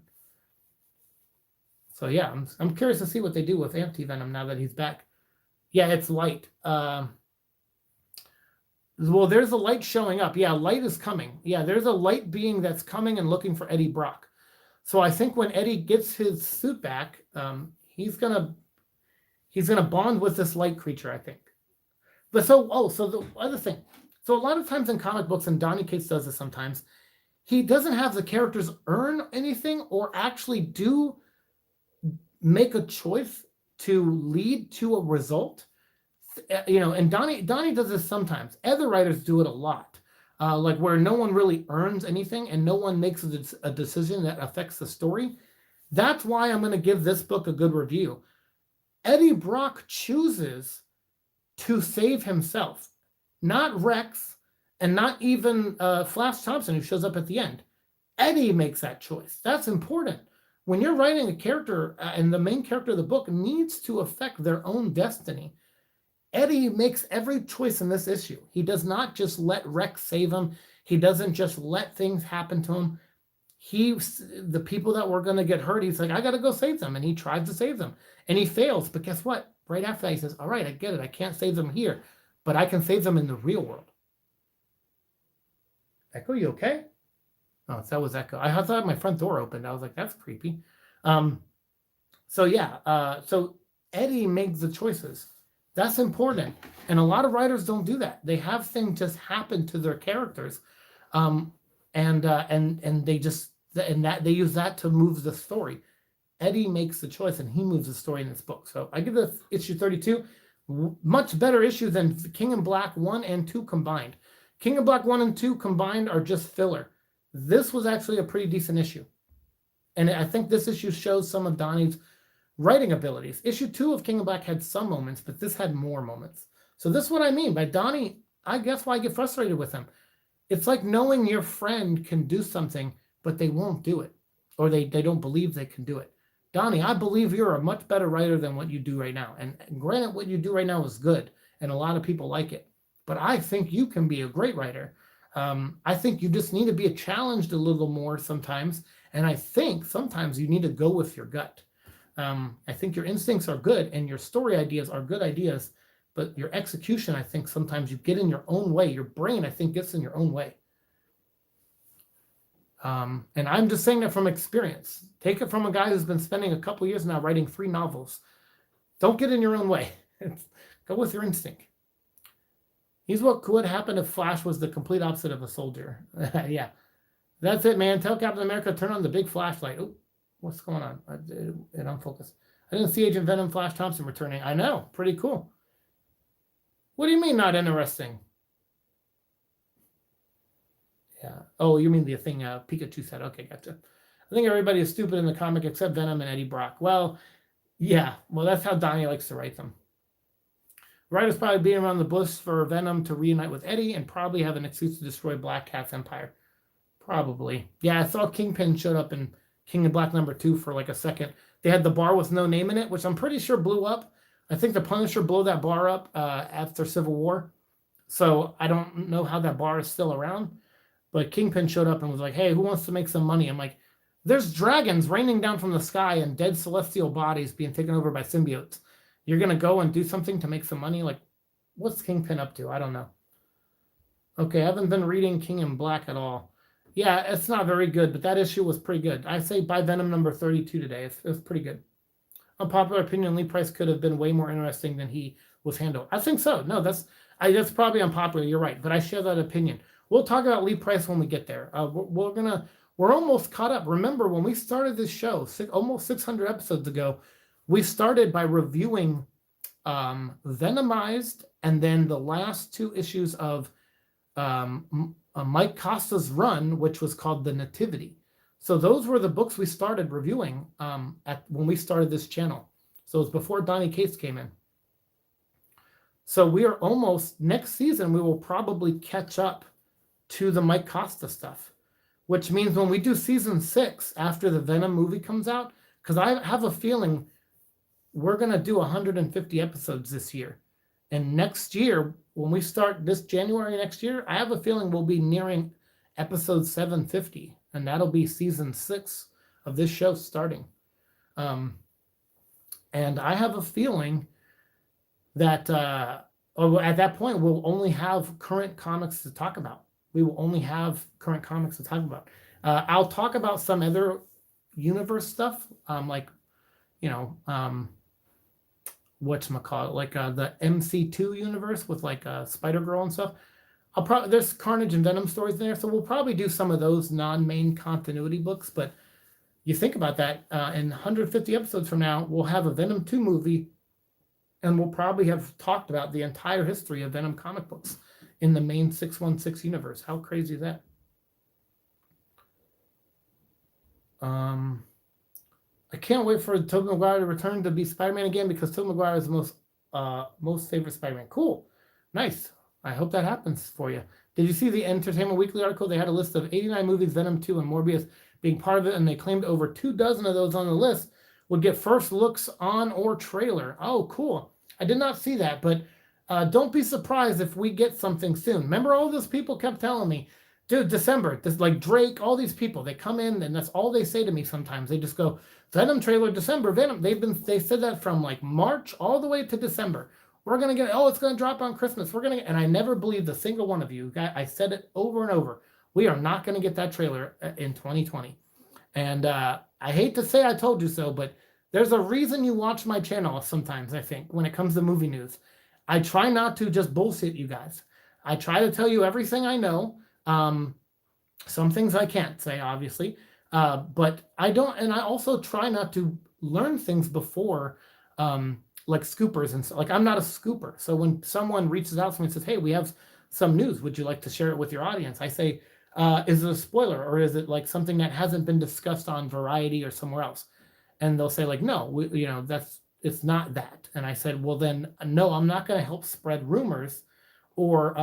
So yeah, I'm curious to see what they do with anti-venom now that he's back. Yeah, it's light. Well, there's a light showing up. Yeah, light is coming. Yeah, there's a light being that's coming and looking for Eddie Brock. So I think when Eddie gets his suit back, he's gonna bond with this light creature, I think. But so the other thing. So a lot of times in comic books, and Donny Cates does this sometimes, he doesn't have the characters earn anything or actually do make a choice to lead to a result. And Donny does this sometimes. Other writers do it a lot, like where no one really earns anything and no one makes a decision that affects the story. That's why I'm going to give this book a good review. Eddie Brock chooses to save himself, not Rex, and not even Flash Thompson, who shows up at the end. Eddie makes that choice. That's important. When you're writing a character, and the main character of the book needs to affect their own destiny, Eddie makes every choice in this issue. He does not just let Rex save him. He doesn't just let things happen to him. The people that were going to get hurt, he's like, I got to go save them. And he tries to save them. And he fails. But guess what? Right after that, he says, all right, I get it. I can't save them here, but I can save them in the real world. Echo, you okay? Oh, that was Echo. I thought my front door opened. I was like, that's creepy. So Eddie makes the choices. That's important. And a lot of writers don't do that. They have things just happen to their characters. And they use that to move the story. Eddie makes the choice, and he moves the story in this book. So I give this issue 32 much better issue than King in Black 1 and 2 combined. King in Black 1 and 2 combined are just filler. This was actually a pretty decent issue. And I think this issue shows some of Donnie's writing abilities. Issue 2 of King in Black had some moments, but this had more moments. So this is what I mean by Donnie. I guess why I get frustrated with him. It's like knowing your friend can do something, but they won't do it, or they don't believe they can do it. Donnie, I believe you're a much better writer than what you do right now. And granted, what you do right now is good, and a lot of people like it. But I think you can be a great writer. I think you just need to be challenged a little more sometimes. And I think sometimes you need to go with your gut. I think your instincts are good and your story ideas are good ideas, but your execution, I think sometimes you get in your own way. Your brain, I think, gets in your own way. And I'm just saying that from experience. Take it from a guy who's been spending a couple years now writing 3 novels. Don't get in your own way. Go with your instinct. He's what could happen if Flash was the complete opposite of a soldier. Yeah. That's it, man. Tell Captain America to turn on the big flashlight. Oh, what's going on? It unfocused. I didn't see Agent Venom Flash Thompson returning. I know. Pretty cool. What do you mean not interesting? Yeah. Oh, you mean the thing Pikachu said. Okay, gotcha. I think everybody is stupid in the comic except Venom and Eddie Brock. Well, yeah. Well, that's how Donnie likes to write them. Writers probably being around the bush for Venom to reunite with Eddie and probably have an excuse to destroy Black Cat's empire. Probably. Yeah, I saw Kingpin showed up in King in Black #2 for like a second. They had the bar with no name in it, which I'm pretty sure blew up. I think the Punisher blew that bar up after Civil War. So I don't know how that bar is still around. But Kingpin showed up and was like, hey, who wants to make some money? I'm like, there's dragons raining down from the sky and dead celestial bodies being taken over by symbiotes. You're going to go and do something to make some money? Like, what's Kingpin up to? I don't know. Okay, I haven't been reading King in Black at all. Yeah, it's not very good, but that issue was pretty good. I say buy Venom #32 today. It was pretty good. Unpopular opinion, Lee Price could have been way more interesting than he was handled. I think so. No, that's probably unpopular. You're right, but I share that opinion. We'll talk about Lee Price when we get there. We're almost caught up. Remember, when we started this show, almost 600 episodes ago, we started by reviewing Venomized and then the last 2 issues of Mike Costa's run, which was called The Nativity. So those were the books we started reviewing when we started this channel. So it was before Donny Cates came in. So we are almost, next season, we will probably catch up to the Mike Costa stuff, which means when we do season 6 after the Venom movie comes out, because I have a feeling we're going to do 150 episodes this year. And next year, when we start this January next year, I have a feeling we'll be nearing episode 750, and that'll be season 6 of this show starting. And I have a feeling that at that point we'll only have current comics to talk about. We will only have current comics to talk about. I'll talk about some other universe stuff, like, whatchamacallit, like the MC2 universe with like Spider-Girl and stuff. There's Carnage and Venom stories in there, so we'll probably do some of those non-main continuity books. But you think about that, in 150 episodes from now, we'll have a Venom 2 movie, and we'll probably have talked about the entire history of Venom comic books in the main 616 universe. How crazy is that? I can't wait for Tobey Maguire to return to be Spider-Man again, because Tobey Maguire is the most favorite Spider-Man. Cool. Nice. I hope that happens for you. Did you see the Entertainment Weekly article? They had a list of 89 movies, Venom 2 and Morbius being part of it, and they claimed over 24 of those on the list would get first looks on or trailer. Oh, cool. I did not see that, but don't be surprised if we get something soon. Remember, all those people kept telling me, dude, December, this, like Drake, all these people, they come in and that's all they say to me sometimes. They just go, Venom trailer, December, Venom. They said that from like March all the way to December. We're going to get, it's going to drop on Christmas. And I never believed a single one of you. I said it over and over. We are not going to get that trailer in 2020. And I hate to say I told you so, but there's a reason you watch my channel sometimes, I think, when it comes to movie news. I try not to just bullshit you guys. I try to tell you everything I know. Some things I can't say, obviously, but I don't, and I also try not to learn things before, like scoopers and so, like I'm not a scooper. So when someone reaches out to me and says, "Hey, we have some news. Would you like to share it with your audience?" I say, "Is it a spoiler, or is it like something that hasn't been discussed on Variety or somewhere else?" And they'll say, like, "No, it's not that." And I said, "Well, then, no, I'm not going to help spread rumors or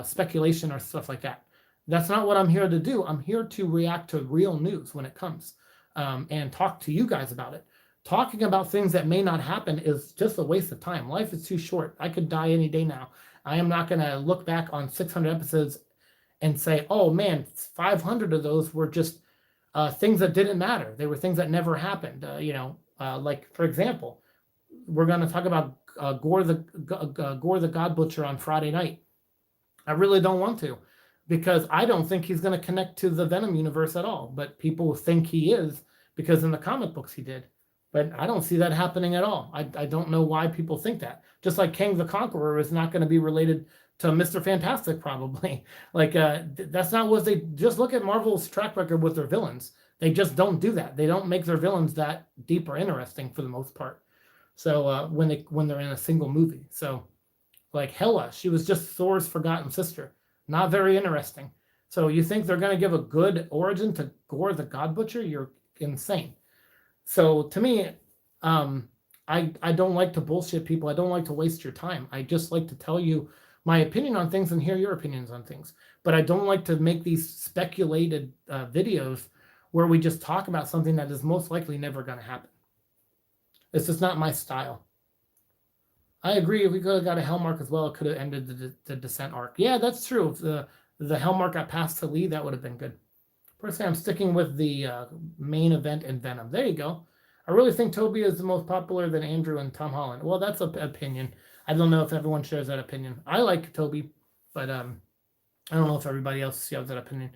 speculation or stuff like that. That's not what I'm here to do. I'm here to react to real news when it comes, and talk to you guys about it. Talking about things that may not happen is just a waste of time. Life is too short. I could die any day now. I am not going to look back on 600 episodes and say, oh man, 500 of those were just things that didn't matter. They were things that never happened. Like, for example, we're going to talk about Gore the God Butcher on Friday night. I really don't want to, because I don't think he's going to connect to the Venom universe at all. But people think he is, because in the comic books he did. But I don't see that happening at all. I don't know why people think that. Just like Kang the Conqueror is not going to be related to Mr. Fantastic, probably. Like, that's not what they... Just look at Marvel's track record with their villains. They just don't do that. They don't make their villains that deep or interesting for the most part. So when they're in a single movie. So, like Hela, she was just Thor's forgotten sister. Not very interesting. So you think they're going to give a good origin to Gore the God Butcher? You're insane. So to me, I don't like to bullshit people. I don't like to waste your time. I just like to tell you my opinion on things and hear your opinions on things. But I don't like to make these speculated videos where we just talk about something that is most likely never going to happen. It's just not my style. I agree. If we could have got a Hellmark as well, it could have ended the Descent arc. Yeah, that's true. If the Hellmark got passed to Lee, that would have been good. Personally, I'm sticking with the main event in Venom. There you go. I really think Tobey is the most popular than Andrew and Tom Holland. Well, that's an opinion. I don't know if everyone shares that opinion. I like Tobey, but I don't know if everybody else shares that opinion.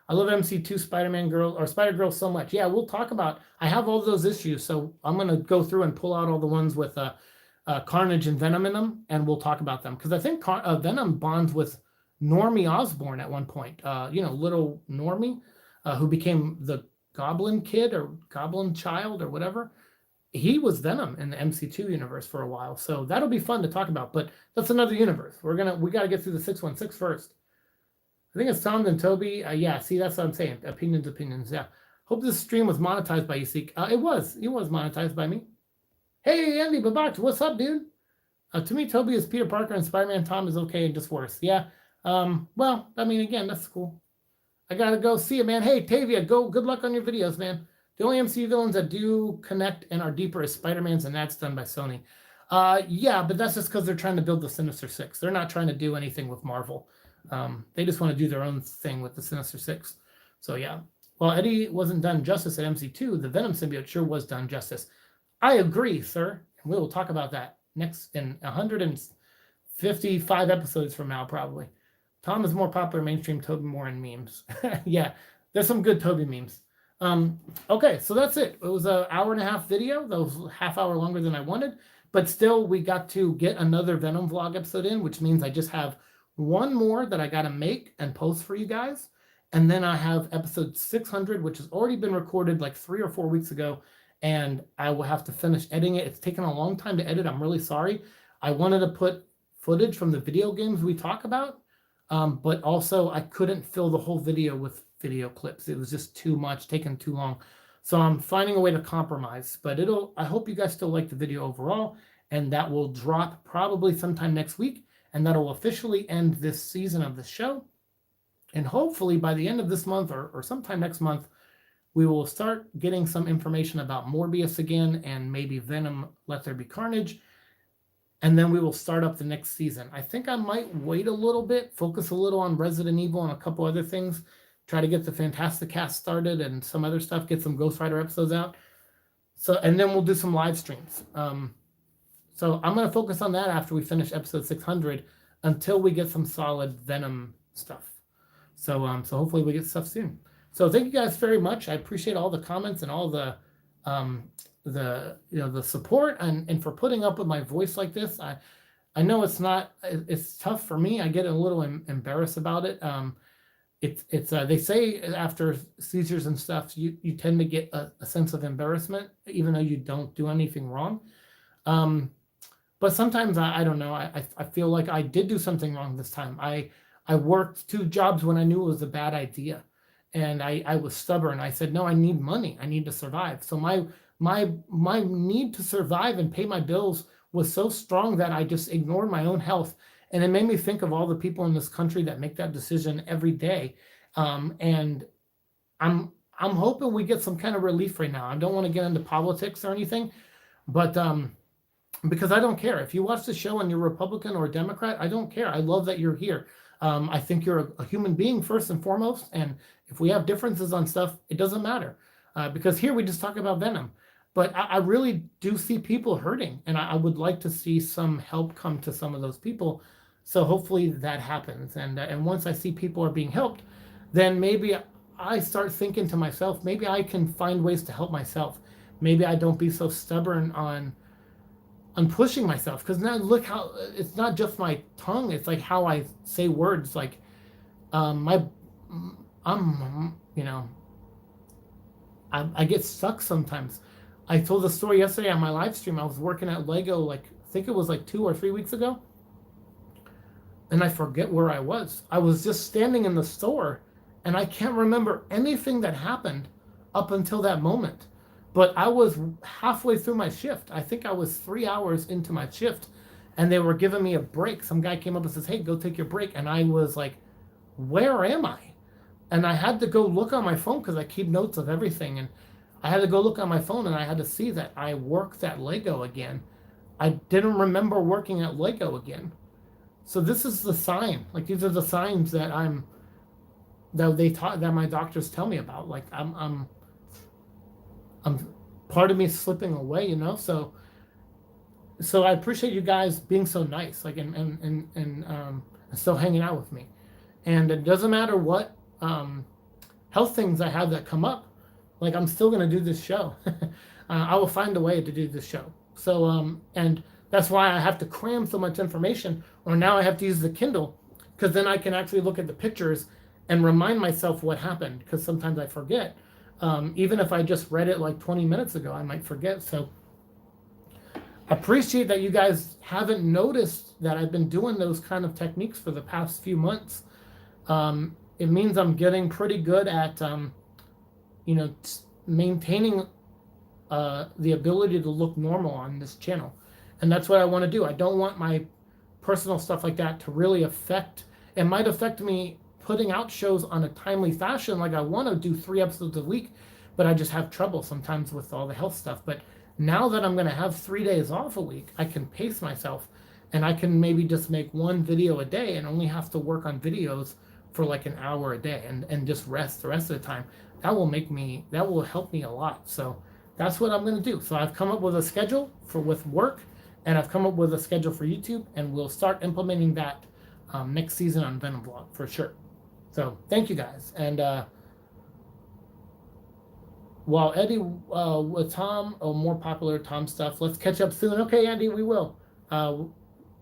I love MC2 Spider-Girl so much. Yeah, we'll talk about... I have all those issues, so I'm going to go through and pull out all the ones with Carnage and Venom in them, and we'll talk about them. Because I think Venom bonds with Normie Osborn at one point. Little Normie, who became the Goblin Kid or Goblin Child or whatever. He was Venom in the MC2 universe for a while, so that'll be fun to talk about. But that's another universe. We got to get through the 616 first. I think it's Tom and Tobey. Yeah, see, that's what I'm saying. Opinions. Yeah. Hope this stream was monetized by you, Siike. It was monetized by me. Hey, Andy Babach, what's up, dude? To me, Tobey is Peter Parker and Spider-Man. Tom is okay and just worse. Yeah. Well, I mean, again, that's cool. I gotta go see it, man. Hey, Tavia, good luck on your videos, man. The only MCU villains that do connect and are deeper is Spider-Man's, and that's done by Sony. Yeah, but that's just because they're trying to build the Sinister Six. They're not trying to do anything with Marvel. They just want to do their own thing with the Sinister Six. So yeah. Well, Eddie wasn't done justice at MC2. The Venom symbiote sure was done justice. I agree, sir. And we will talk about that next in 155 episodes from now, probably. Tom is more popular mainstream, Toby more in memes. Yeah, there's some good Toby memes. Okay, so that's it. It was an hour-and-a-half video. That was a half hour longer than I wanted. But still, we got to get another Venom vlog episode in, which means I just have one more that I got to make and post for you guys. And then I have episode 600, which has already been recorded like 3 or 4 weeks ago. And I will have to finish editing it. It's taken a long time to edit. I'm really sorry. I wanted to put footage from the video games we talk about. But also I couldn't fill the whole video with video clips. It was just too much, taking too long. So I'm finding a way to compromise, but I hope you guys still like the video overall, and that will drop probably sometime next week, and that'll officially end this season of the show. And hopefully by the end of this month or sometime next month, we will start getting some information about Morbius again and maybe Venom Let There Be Carnage. And then we will start up the next season. I think I might wait a little bit, focus a little on Resident Evil and a couple other things, try to get the Fantastic Cast started and some other stuff, get some Ghost Rider episodes out. So, and then we'll do some live streams. So I'm going to focus on that after we finish episode 600 until we get some solid Venom stuff. So hopefully we get stuff soon. So thank you guys very much. I appreciate all the comments and all the support and for putting up with my voice like this. I know it's tough for me. I get a little embarrassed about it. They say after seizures and stuff, you tend to get a sense of embarrassment, even though you don't do anything wrong. But sometimes I don't know. I feel like I did do something wrong this time. I worked 2 jobs when I knew it was a bad idea, and I was stubborn. I said, no, I need money. I need to survive. So my need to survive and pay my bills was so strong that I just ignored my own health. And it made me think of all the people in this country that make that decision every day. And I'm hoping we get some kind of relief right now. I don't want to get into politics or anything, but because I don't care. If you watch the show and you're Republican or Democrat, I don't care. I love that you're here. I think you're a human being first and foremost. And if we have differences on stuff, it doesn't matter. Because here we just talk about Venom. But I really do see people hurting, and I would like to see some help come to some of those people. So hopefully that happens. And once I see people are being helped, then maybe I start thinking to myself, maybe I can find ways to help myself. Maybe I don't be so stubborn on pushing myself. Because now look how it's not just my tongue, it's like how I say words. Like I get stuck sometimes. I told the story yesterday on my live stream. I was working at Lego, I think it was 2 or 3 weeks ago. And I forget where I was. I was just standing in the store, and I can't remember anything that happened up until that moment. But I was halfway through my shift. I think I was 3 hours into my shift, and they were giving me a break. Some guy came up and says, hey, go take your break. And I was like, where am I? And I had to go look on my phone because I keep notes of everything. And I had to go look on my phone, and I had to see that I worked at Lego again. I didn't remember working at Lego again. So this is the sign. These are the signs that that my doctors tell me about. I'm part of me slipping away, So I appreciate you guys being so nice, and still hanging out with me. And it doesn't matter what health things I have that come up. I'm still gonna do this show. I will find a way to do this show. So and that's why I have to cram so much information, or now I have to use the Kindle, because then I can actually look at the pictures and remind myself what happened, because sometimes I forget. Even if I just read it 20 minutes ago, I might forget. So I appreciate that you guys haven't noticed that I've been doing those kind of techniques for the past few months. It means I'm getting pretty good at, maintaining the ability to look normal on this channel. And that's what I want to do. I don't want my personal stuff like that to really affect. It might affect me putting out shows on a timely fashion. I want to do 3 episodes a week, but I just have trouble sometimes with all the health stuff. But Now that I'm going to have 3 days off a week, I can pace myself and I can maybe just make one video a day and only have to work on videos for like an hour a day and just rest the rest of the time. That will help me a lot. So that's what I'm going to do. So I've come up with a schedule for with work, and I've come up with a schedule for YouTube, and we'll start implementing that next season on Venom Vlog for sure. So thank you guys. And while Eddie with Tom, more popular Tom stuff, let's catch up soon. Okay, Andy, we will.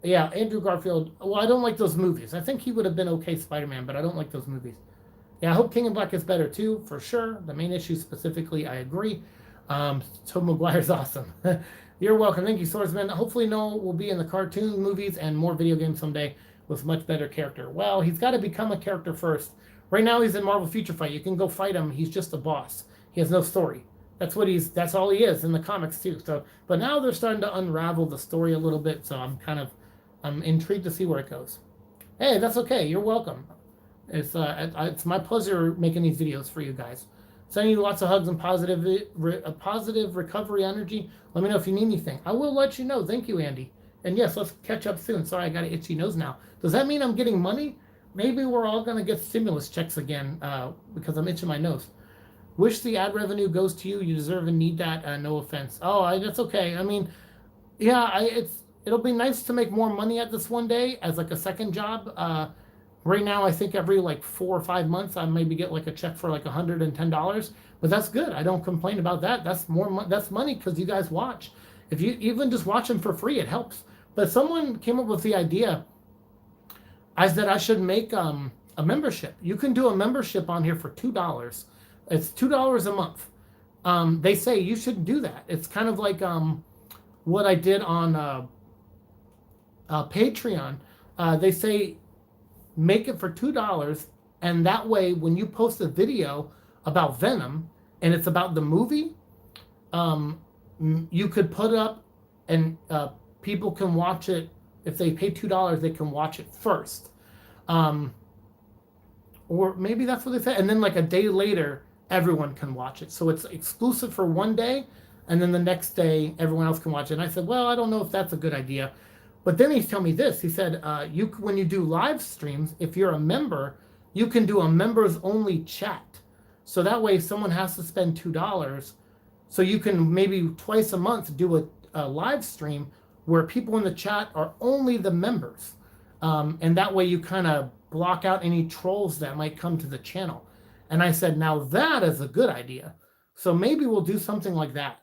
Yeah, Andrew Garfield. Well, I don't like those movies. I think he would have been okay Spider-Man, but I don't like those movies. Yeah, I hope King in Black is better too, for sure. The main issue specifically, I agree. Tobey Maguire's awesome. You're welcome. Thank you, Swordsman. Hopefully Noel will be in the cartoon movies and more video games someday with much better character. Well, he's got to become a character first. Right now he's in Marvel Future Fight. You can go fight him. He's just a boss. He has no story. That's all he is in the comics too. So, but now they're starting to unravel the story a little bit, so I'm intrigued to see where it goes. Hey, that's okay. You're welcome. It's my pleasure making these videos for you guys. Sending you lots of hugs and positive recovery energy. Let me know if you need anything. I will let you know. Thank you, Andy. And yes, let's catch up soon. Sorry, I got an itchy nose now. Does that mean I'm getting money? Maybe we're all going to get stimulus checks again because I'm itching my nose. Wish the ad revenue goes to you. You deserve and need that. No offense. Oh, that's okay. I mean, yeah, it'll be nice to make more money at this one day as like a second job. Right now, I think every like 4 or 5 months, I maybe get like a check for like $110, but that's good. I don't complain about that. That's that's money because you guys watch. If you even just watch them for free, it helps. But someone came up with the idea that I should make a membership. You can do a membership on here for $2. It's $2 a month. They say you should do that. It's kind of like what I did on Patreon. They say make it for $2, and that way when you post a video about Venom and it's about the movie, you could put it up and people can watch it. If they pay $2, they can watch it first, or maybe that's what they say, and then like a day later everyone can watch it. So it's exclusive for one day, and then the next day everyone else can watch it. And I said, well, I don't know if that's a good idea. But then he's telling me this. He said, when you do live streams, if you're a member, you can do a members only chat. So that way someone has to spend $2. So you can maybe twice a month do a live stream where people in the chat are only the members. And that way you kind of block out any trolls that might come to the channel. And I said, now that is a good idea. So maybe we'll do something like that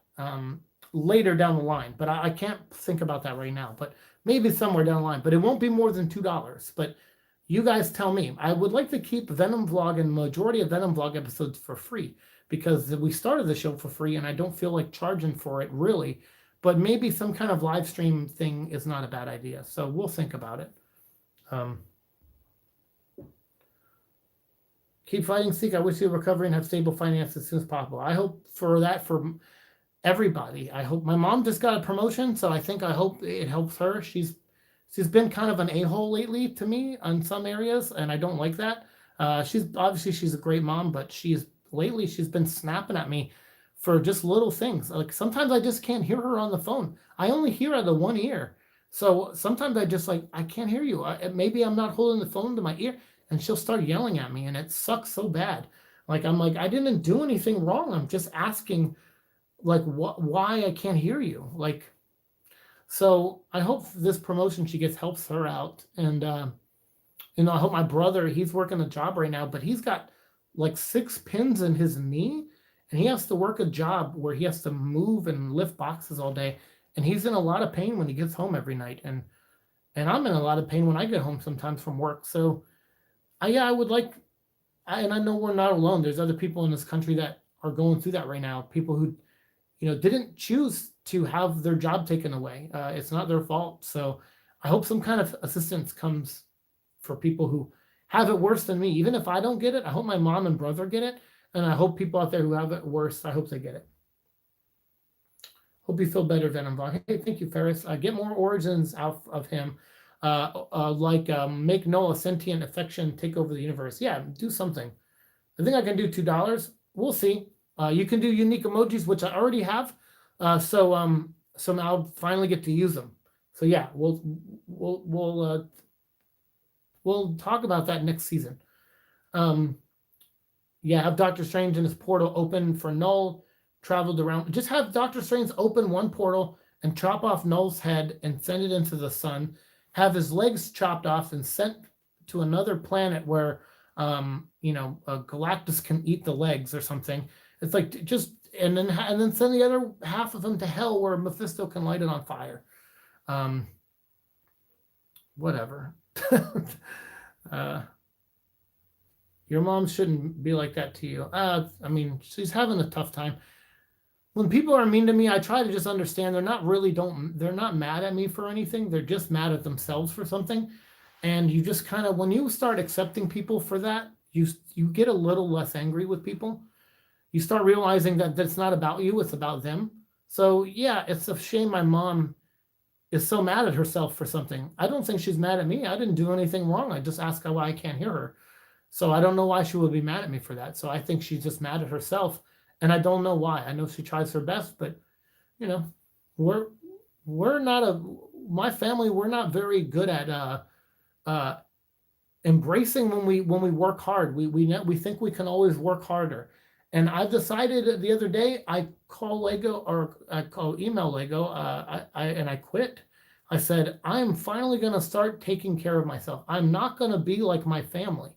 later down the line. But I can't think about that right now. But maybe somewhere down the line, but it won't be more than $2. But you guys tell me. I would like to keep Venom Vlog and majority of Venom Vlog episodes for free because we started the show for free and I don't feel like charging for it really. But maybe some kind of live stream thing is not a bad idea. So we'll think about it. Keep fighting, Siike. I wish you recover and have stable finance as soon as possible. I hope for that for everybody. I hope my mom just got a promotion, so I hope it helps her. She's been kind of an a-hole lately to me on some areas, and I don't like that. She's a great mom, but lately she's been snapping at me for just little things. Like sometimes I just can't hear her on the phone. I only hear out of one ear. So sometimes I can't hear you. Maybe I'm not holding the phone to my ear, and she'll start yelling at me, and it sucks so bad. I'm like, I didn't do anything wrong. I'm just asking why I can't hear you. So I hope this promotion she gets helps her out. And, I hope my brother, he's working a job right now, but he's got 6 pins in his knee and he has to work a job where he has to move and lift boxes all day. And he's in a lot of pain when he gets home every night. And I'm in a lot of pain when I get home sometimes from work. So I would like, and I know we're not alone. There's other people in this country that are going through that right now. People who, didn't choose to have their job taken away. It's not their fault. So I hope some kind of assistance comes for people who have it worse than me. Even if I don't get it, I hope my mom and brother get it. And I hope people out there who have it worse, I hope they get it. Hope you feel better, Venom Vlog. Hey, thank you, Ferris. Get more origins out of him. Make Noah a sentient affection, take over the universe. Yeah, do something. I think I can do $2. We'll see. You can do unique emojis, which I already have. So I'll finally get to use them. So yeah, we'll talk about that next season. Um, yeah, have Doctor Strange and his portal open for Null, traveled around. Just have Doctor Strange open one portal and chop off Null's head and send it into the sun. Have his legs chopped off and sent to another planet where, Galactus can eat the legs or something. It's like just and then send the other half of him to hell where Mephisto can light it on fire. Um, whatever. uh, Your mom shouldn't be like that to you. I mean, she's having a tough time. When people are mean to me, I try to just understand they're not mad at me for anything. They're just mad at themselves for something. And you just kind of, when you start accepting people for that, you get a little less angry with people. You start realizing that it's not about you, it's about them. So yeah, it's a shame my mom is so mad at herself for something. I don't think she's mad at me. I didn't do anything wrong. I just asked her why I can't hear her. So I don't know why she would be mad at me for that. So I think she's just mad at herself, and I don't know why. I know she tries her best, but you know, we're we're not a my family. We're not very good at uh, embracing when we work hard. We think we can always work harder. And I've decided the other day I call Lego or I call email Lego. I quit. I said I'm finally going to start taking care of myself. I'm not going to be like my family.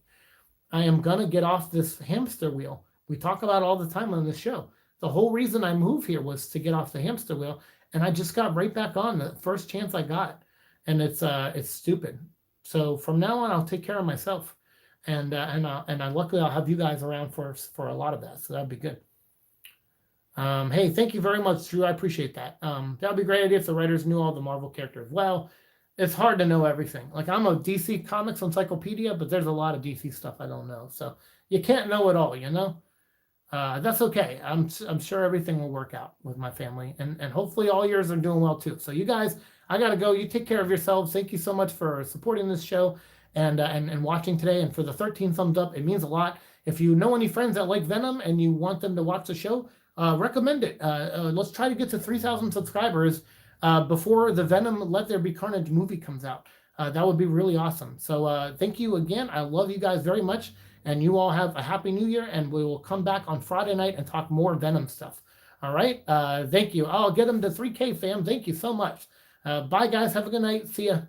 I am going to get off this hamster wheel. We talk about it all the time on this show. The whole reason I moved here was to get off the hamster wheel, and I just got right back on the first chance I got, and it's stupid. So from now on, I'll take care of myself, and luckily I'll have you guys around for a lot of that. So that'd be good. Hey, thank you very much, Drew. I appreciate that. That would be a great idea if the writers knew all the Marvel characters. Well, it's hard to know everything. Like I'm a DC Comics encyclopedia, but there's a lot of DC stuff I don't know. So you can't know it all, you know? That's okay. I'm sure everything will work out with my family, and hopefully all yours are doing well too. So you guys, I gotta go. You take care of yourselves. Thank you so much for supporting this show and watching today, and for the 13 thumbs up. It means a lot. If you know any friends that like Venom and you want them to watch the show, recommend it. Let's try to get to 3,000 subscribers before the Venom Let There Be Carnage movie comes out. That would be really awesome. So thank you again. I love you guys very much. And you all have a happy new year, and we will come back on Friday night and talk more Venom stuff. All right. Thank you. I'll get them to 3K, fam. Thank you so much. Bye, guys. Have a good night. See ya.